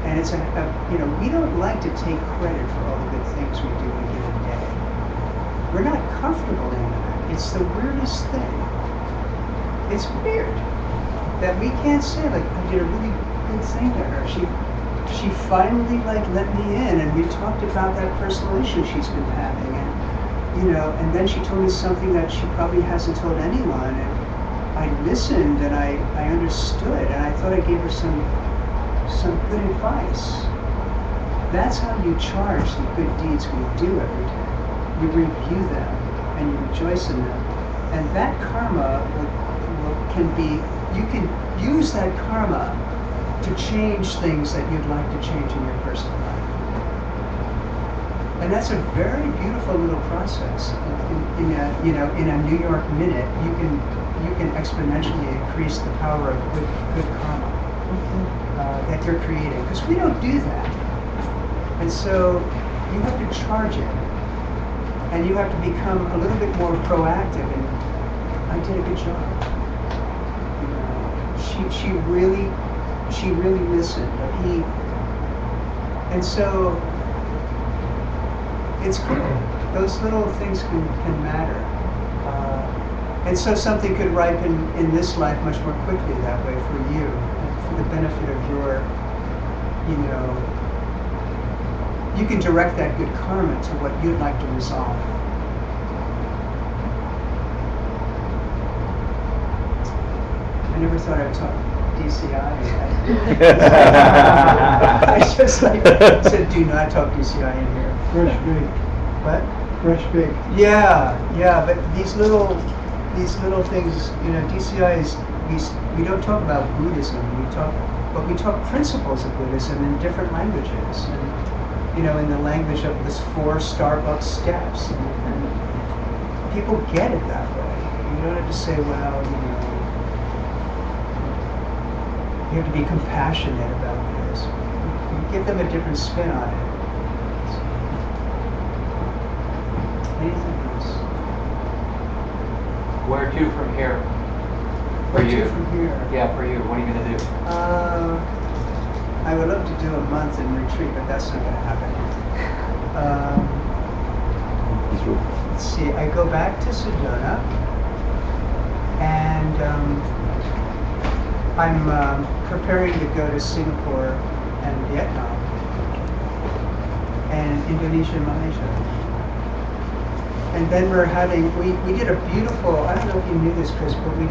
And it's we don't like to take credit for all the good things we do in a given day. We're not comfortable in that. It's the weirdest thing. It's weird that we can't say, like, I did a really good thing to her. She finally let me in, and we talked about that personal issue she's been having, and and then she told me something that she probably hasn't told anyone, and I listened and I understood, and I thought I gave her some good advice. That's how you charge the good deeds we do every day. You review them and you rejoice in them, and that karma you can use that karma to change things that you'd like to change in your personal life. And that's a very beautiful little process. In a New York minute, you can exponentially increase the power of good karma that you're creating. Because we don't do that. And so you have to charge it. And you have to become a little bit more proactive. And I did a good job. She really listened. And so it's cool. Those little things can matter. And so something could ripen in this life much more quickly that way for you, for the benefit of your, you can direct that good karma to what you'd like to resolve. I never thought I would talk DCI. I just said, do not talk DCI in here. Fresh bake. What? Fresh bake. Yeah, but these little things, DCI is, we don't talk about Buddhism, but we talk principles of Buddhism in different languages, and in the language of this 4 Starbucks steps, and people get it that way. You don't have to say, well, you have to be compassionate about this. You give them a different spin on it. Anything else? Where to from here? For Where to you? from here? Yeah, for you. What are you gonna do? I would love to do a month in retreat, but that's not going to happen. Let's see. I go back to Sedona, and I'm preparing to go to Singapore and Vietnam, and Indonesia and Malaysia. And then we're having, we did a beautiful, I don't know if you knew this, Chris, but we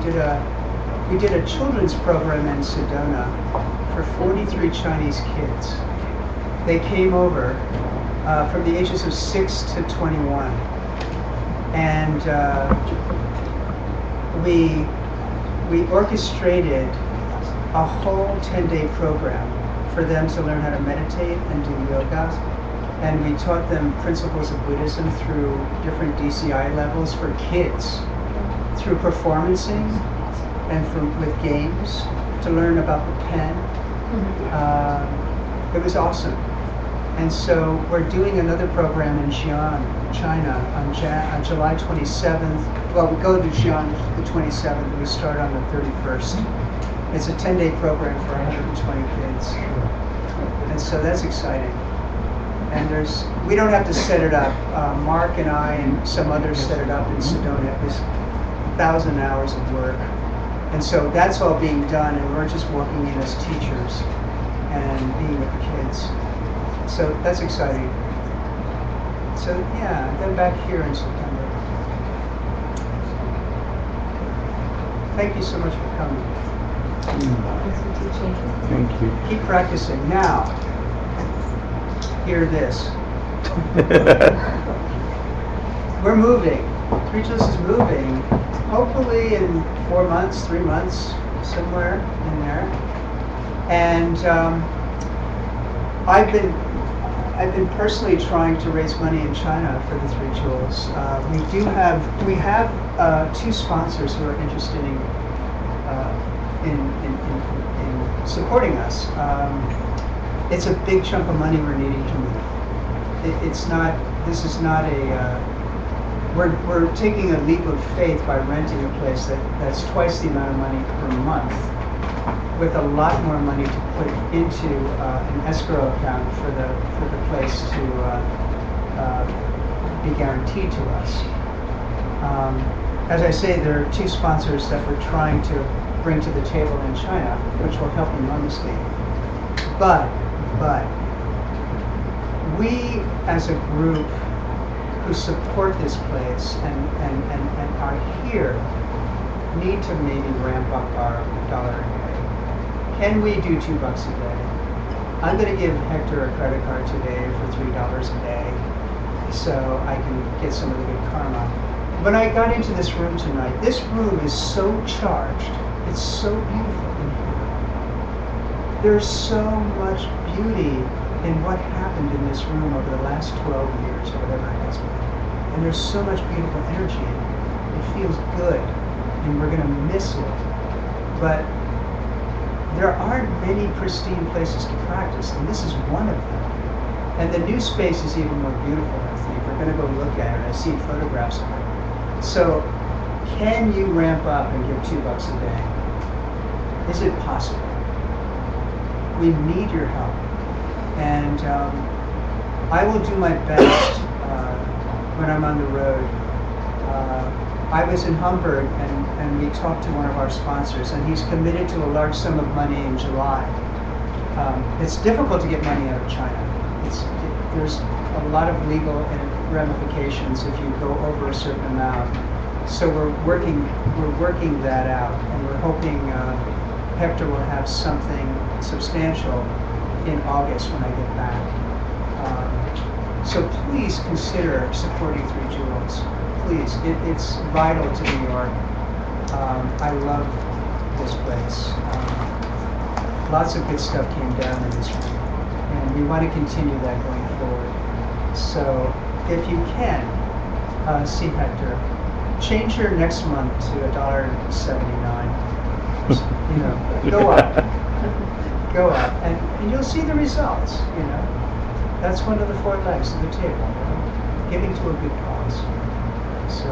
did a children's program in Sedona for 43 Chinese kids. They came over from the ages of 6 to 21. And we orchestrated a whole 10-day program for them to learn how to meditate and do yoga. And we taught them principles of Buddhism through different DCI levels for kids, through performancing and with games to learn about the pen. It was awesome. And so we're doing another program in Xi'an, China, on July 27th. Well, we go to Xi'an the 27th, and we start on the 31st. It's a 10-day program for 120 kids. And so that's exciting. And we don't have to set it up. Mark and I and some others set it up in Sedona. It was 1,000 hours of work. And so that's all being done, and we're just walking in as teachers and being with the kids. So that's exciting. So yeah, then back here in September. Thank you so much for coming. Thank you. Keep practicing. Now, hear this. We're moving. Three Jules is moving. Hopefully in 4 months, 3 months, somewhere in there. And I've been personally trying to raise money in China for the Three Jewels. We have 2 sponsors who are interested in supporting us. It's a big chunk of money we're needing to move. This is not a. We're taking a leap of faith by renting a place that's twice the amount of money per month, with a lot more money to put into an escrow account for the place to be guaranteed to us. As I say, there are 2 sponsors that we're trying to bring to the table in China, which will help enormously. But we, as a group who support this place and are here, need to maybe ramp up our dollar a day. Can we do $2 a day? I'm going to give Hector a credit card today for $3 a day, so I can get some of the good karma. When I got into this room tonight, this room is so charged. It's so beautiful in here. There's so much beauty in what happened in this room over the last 12 years or whatever it has been. And there's so much beautiful energy in it. It feels good, and we're going to miss it. But there aren't many pristine places to practice, and this is one of them. And the new space is even more beautiful, I think. We're going to go look at it. I see photographs of it. So, can you ramp up and give $2 a day? Is it possible? We need your help. And I will do my best when I'm on the road. I was in Hamburg, and we talked to one of our sponsors, and he's committed to a large sum of money in July. It's difficult to get money out of China. There's a lot of legal ramifications if you go over a certain amount. So we're working that out, and we're hoping Hector will have something substantial in August when I get back. So please consider supporting Three Jewels. Please, it's vital to New York. I love this place. Lots of good stuff came down in this room, and we want to continue that going forward. So if you can, see Hector. Change your next month to $1.79. Go up. Go up, and you'll see the results, That's one of the 4 legs of the table, giving to a good cause. So,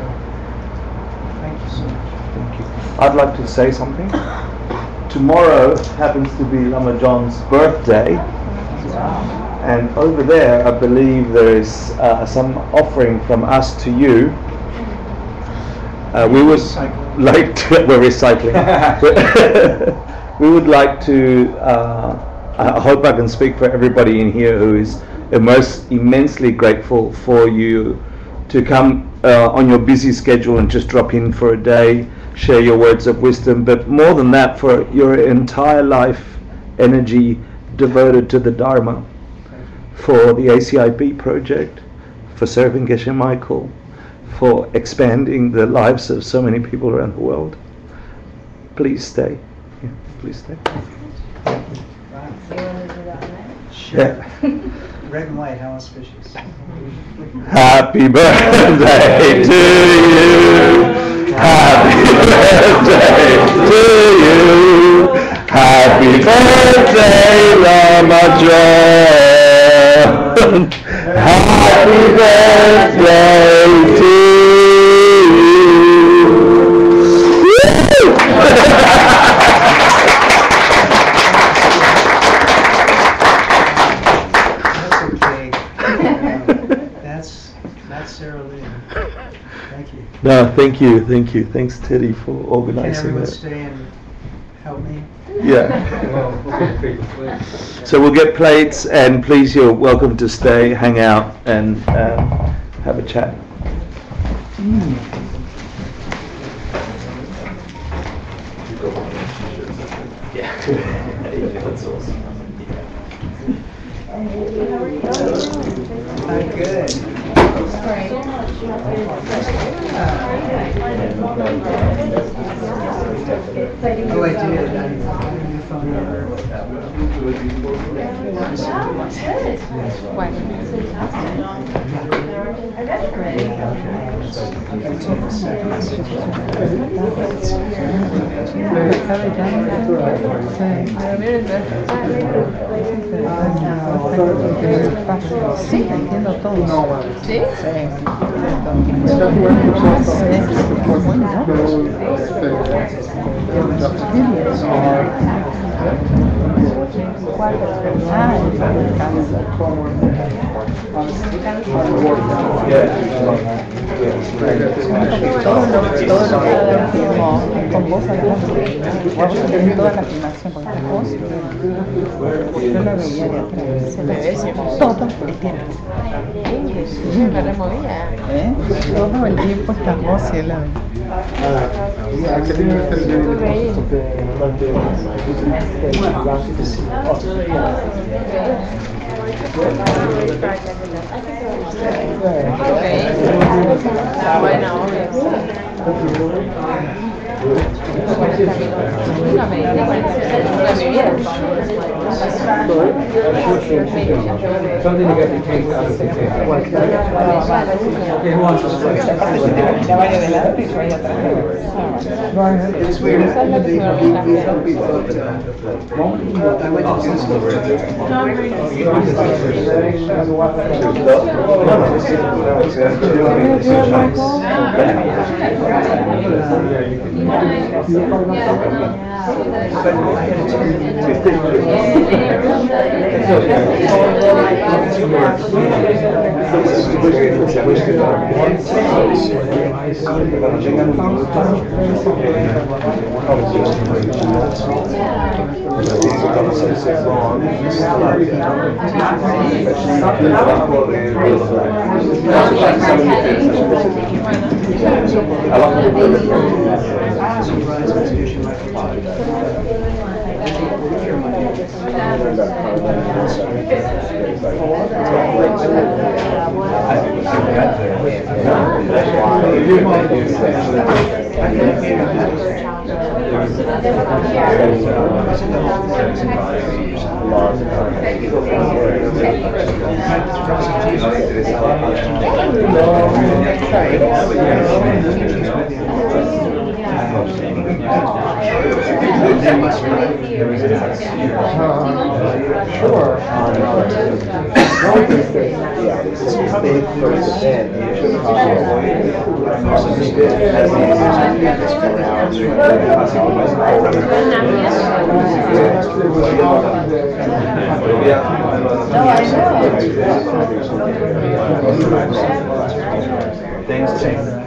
Thank you so much. Thank you. I'd like to say something. Tomorrow happens to be Lama John's birthday. And over there, I believe there is some offering from us to you. We would like to, we're recycling. We would like to, I hope I can speak for everybody in here who is most immensely grateful for you to come on your busy schedule and just drop in for a day, share your words of wisdom, but more than that, for your entire life energy devoted to the Dharma, for the ACIP project, for serving Geshe Michael, for expanding the lives of so many people around the world. Please stay. Yeah, please stay. Sure. Red and white, how auspicious. Happy birthday to you. Happy birthday to you. Happy birthday, Lama John. Happy birthday to you. That's Sarah Lee. Thank you. No, thank you. Thanks, Teddy, for Can organizing everyone that. stay and help me? Yeah. So we'll get plates, and please, you're welcome to stay, hang out, and have a chat. Good. Oh, I did. Your phone number. Sí, entiendo todo. ¿Sí? Todo lo que firmó con vos, Alejandro, toda la filmación con esta voz, yo la veía de atrás, se ve todo el tiempo. Sí, me removía. Todo el tiempo esta voz y él la veía. Está buena, It's weird. I went to Sure. Things change.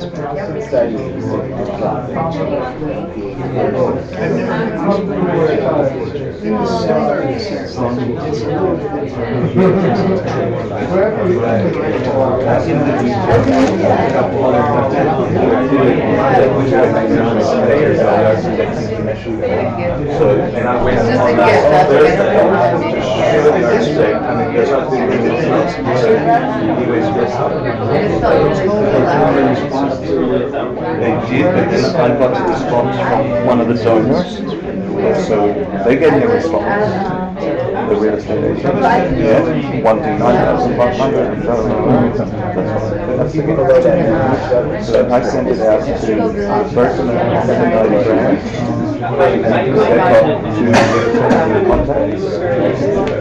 So, and I went on last Thursday They did, but then I got a response from one of the donors. So they gave me a response. The real estate agent, yeah, wanting 9,500. So I sent it out to the person that wanted the 90 grand. And they got two contacts.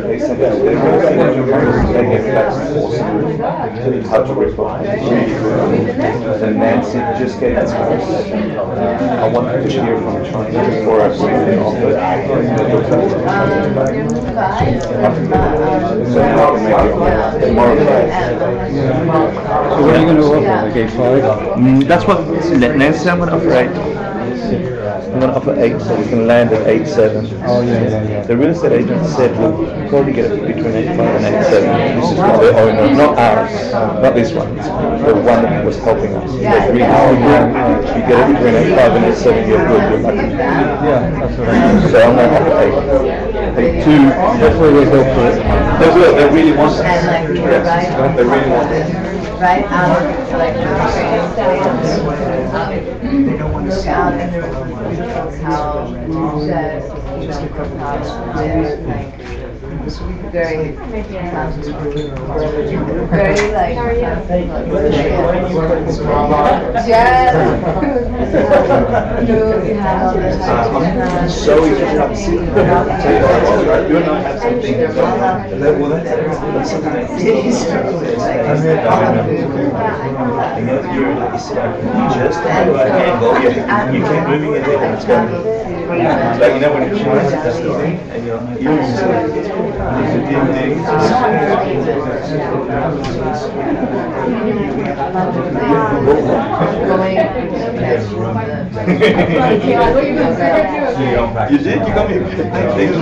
They sent it to their real estate agent. They gave back some awesome touch response. And Nancy just gave us I wanted to hear from China before I sent the offer. So now I can make it more of So what are you going to offer? Like 8.5? That's what Nancy, I'm going to offer 8. I'm going to offer 8 so we can land at 8.7. Oh, yeah. The real estate agent said we'll probably get it between 8.5 and 8.7. This is from the owner, not ours, not this one. The one that was helping us. We get it between 8.5 and 8.7, you're good, you're lucky. Yeah, that's what I mean. So I'm going to offer 8. 8.2, Hopefully we'll go for it. they will, they really want it. And like, you're right. They really want it. Right out, like, They don't want to look see out it. and there's how sheds, like, very, very like. Yes. You have all this. So we just have to see. You and I have something. Well, that's something. You're just angle. You keep moving it and it's going. Like you know when you're trying to test the thing and your ears is like You did? You got me. Thank you.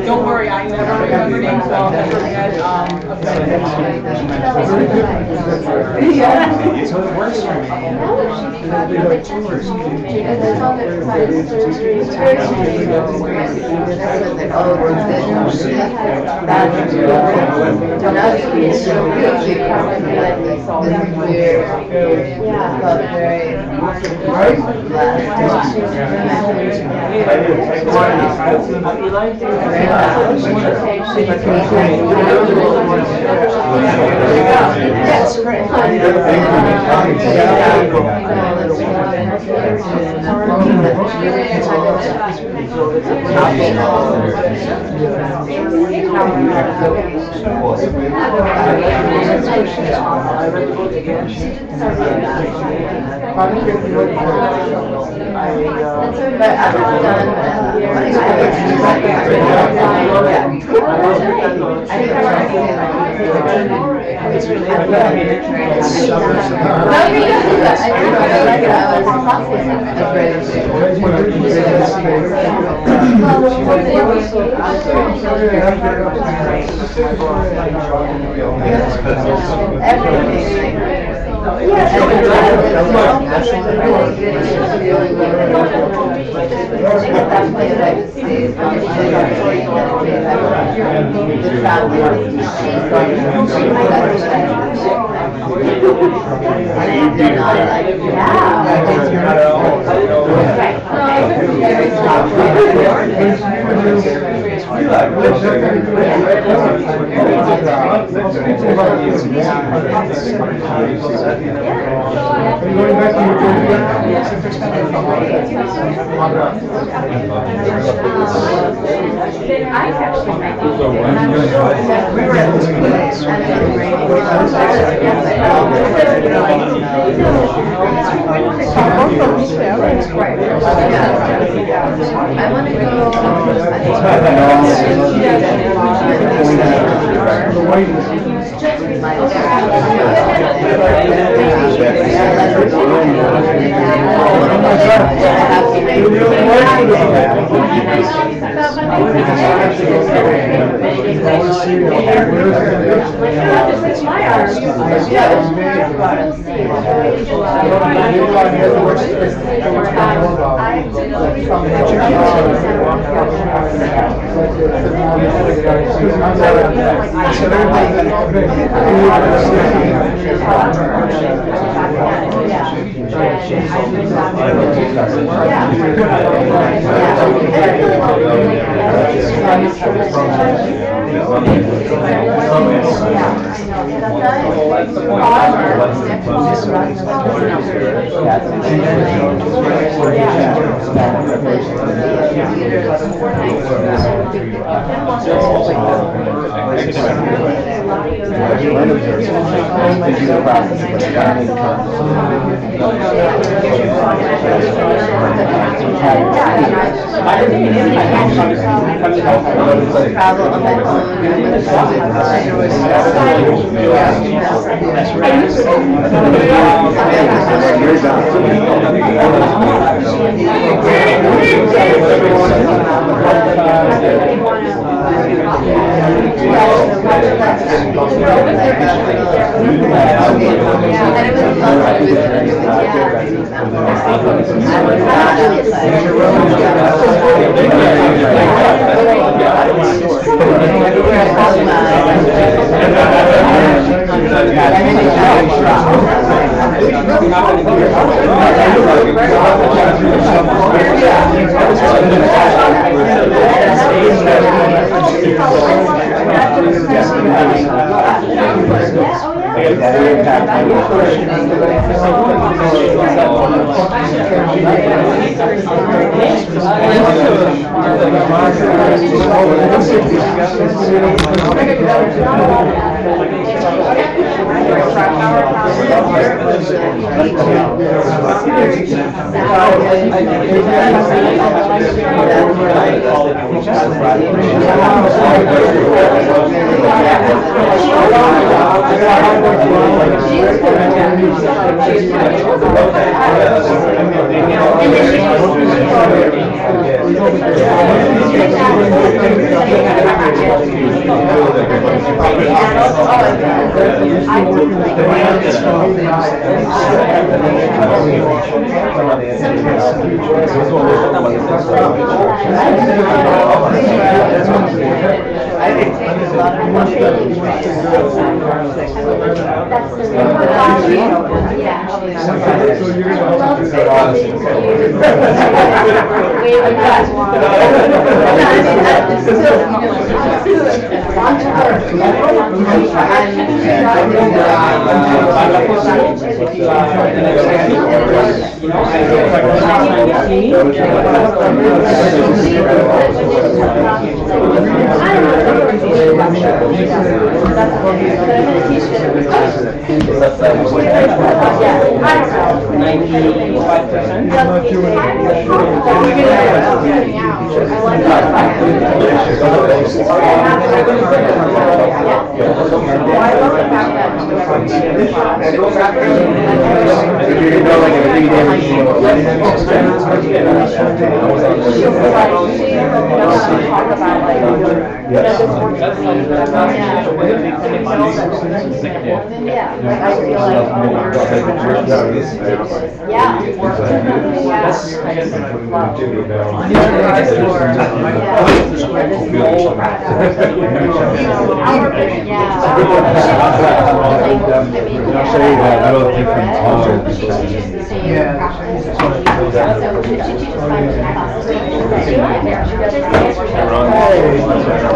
Don't worry, I never remember names well. I had a friend. So it works for me. That's great.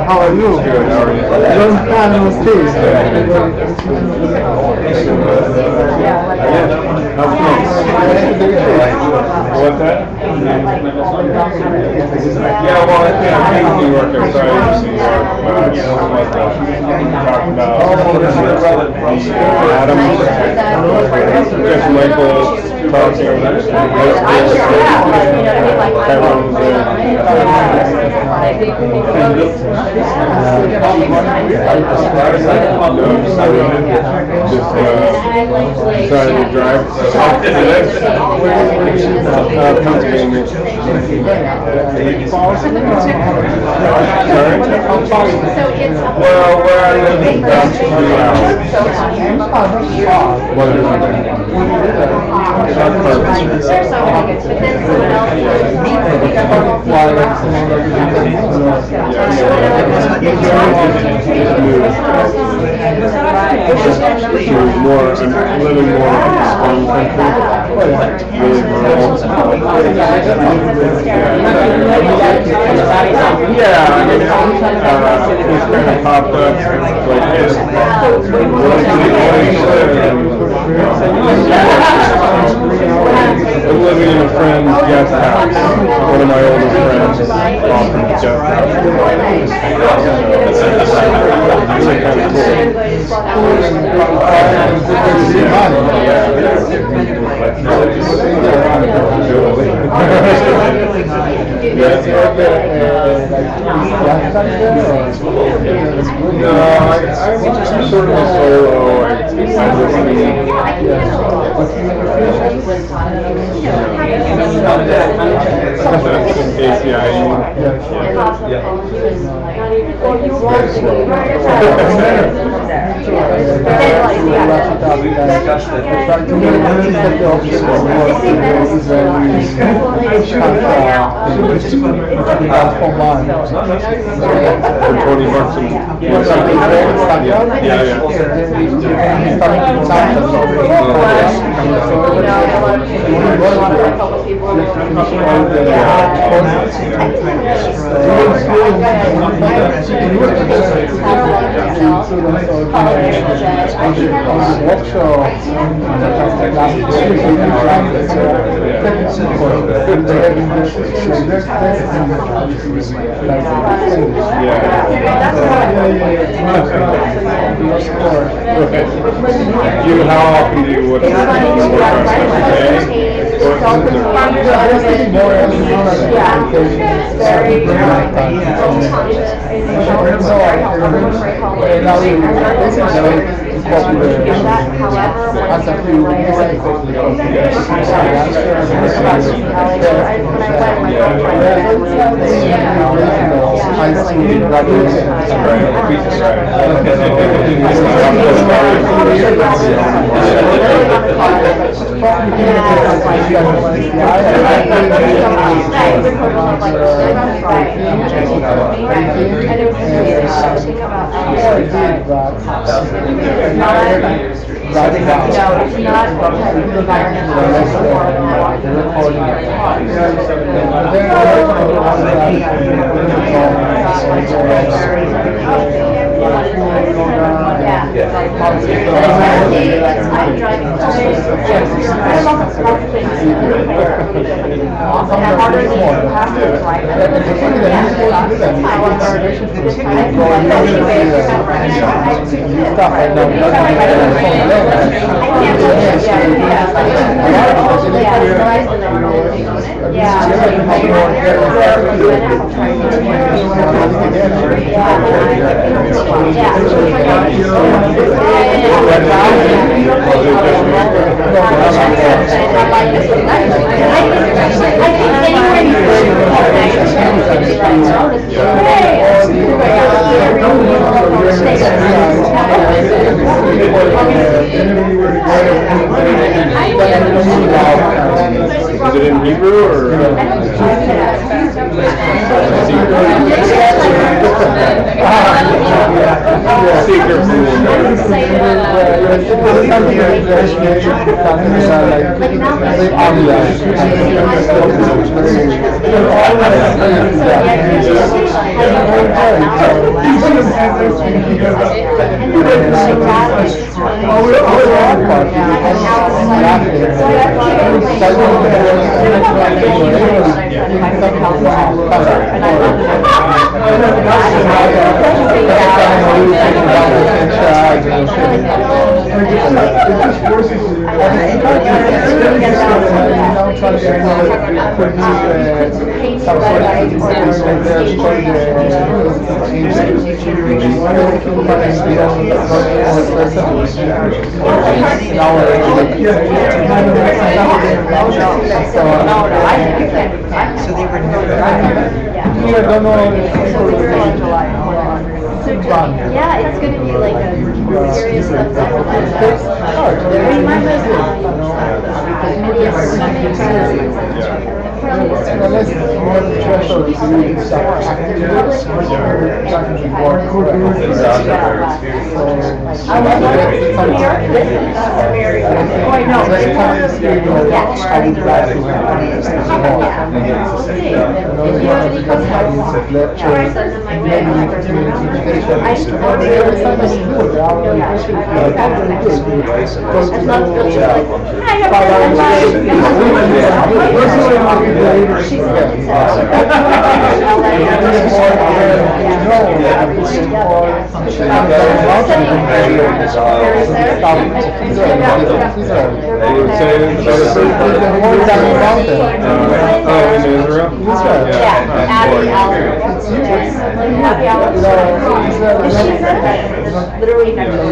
How are you? Good, how are you? Long time no see. What's that? Yeah, well, I'm in New York. I started to see New York talk about Adam, Jeff Michael, trying to drive. Well, where I live is about 3 hours. I'm living more in a strong country, really rural. Yeah, I mean, it's kind of popped up like this. I'm living in a friend's guest house. One of my oldest friends offered the guest house. It's really kind of cool. No, I'm sort of a solo. How often do you work on Is it in Hebrew or? So they were never. Yeah, it's going to be like a series of literally next to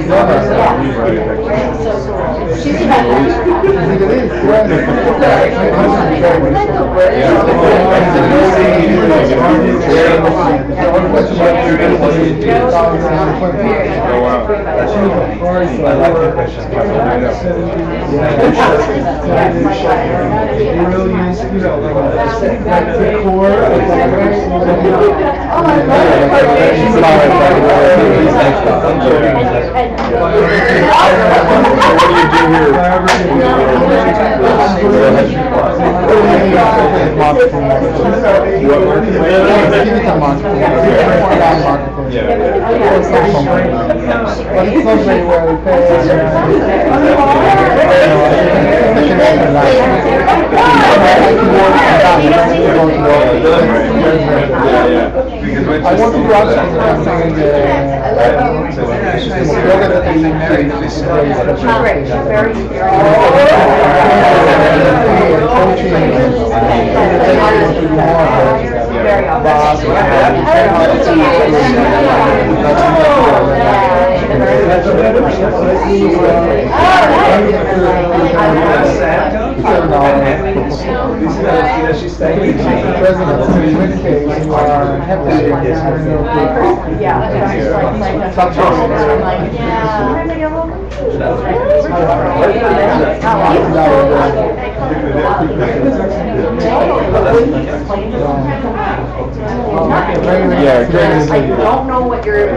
I don't know what you're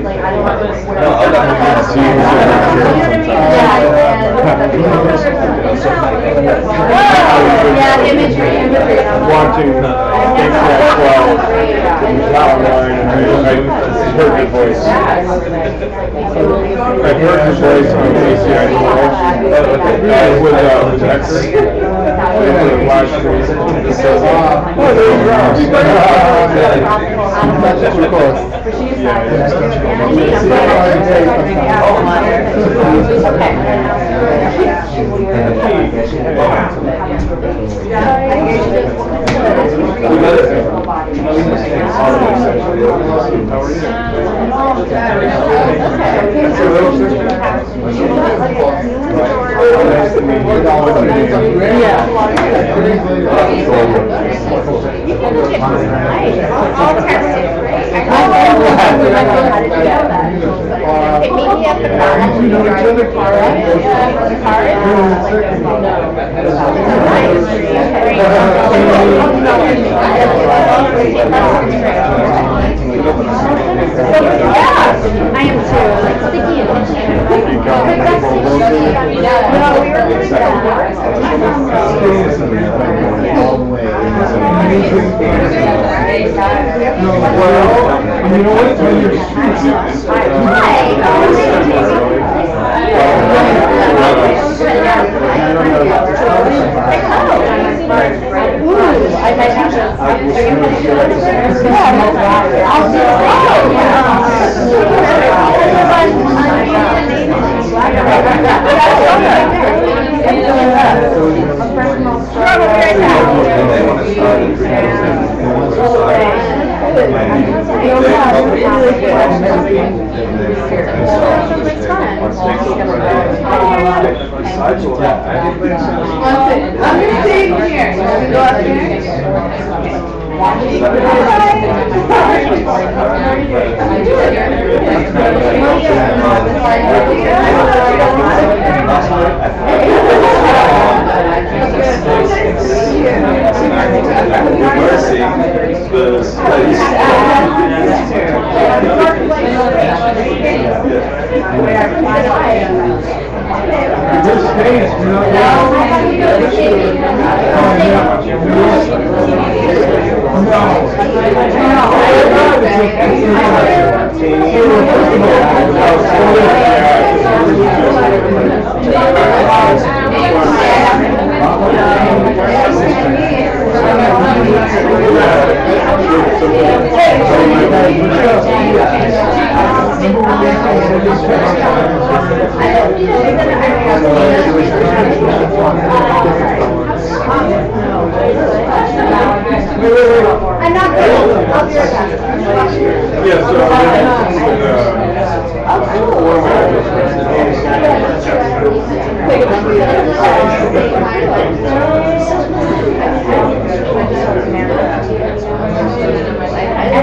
like. I don't know yeah, imagery. Watching things like 12, heard your voice. I've heard your voice on ACI. With Rex. With live stream. Oh, there you go. It meet me at the car. I am too. Like sticky and itchy. You know what? When you're I'm not good. I'll be right back. Yes, I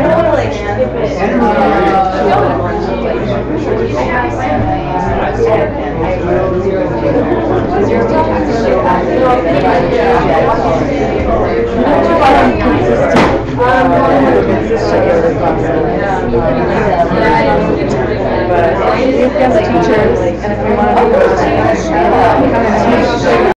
don't want to like skip it.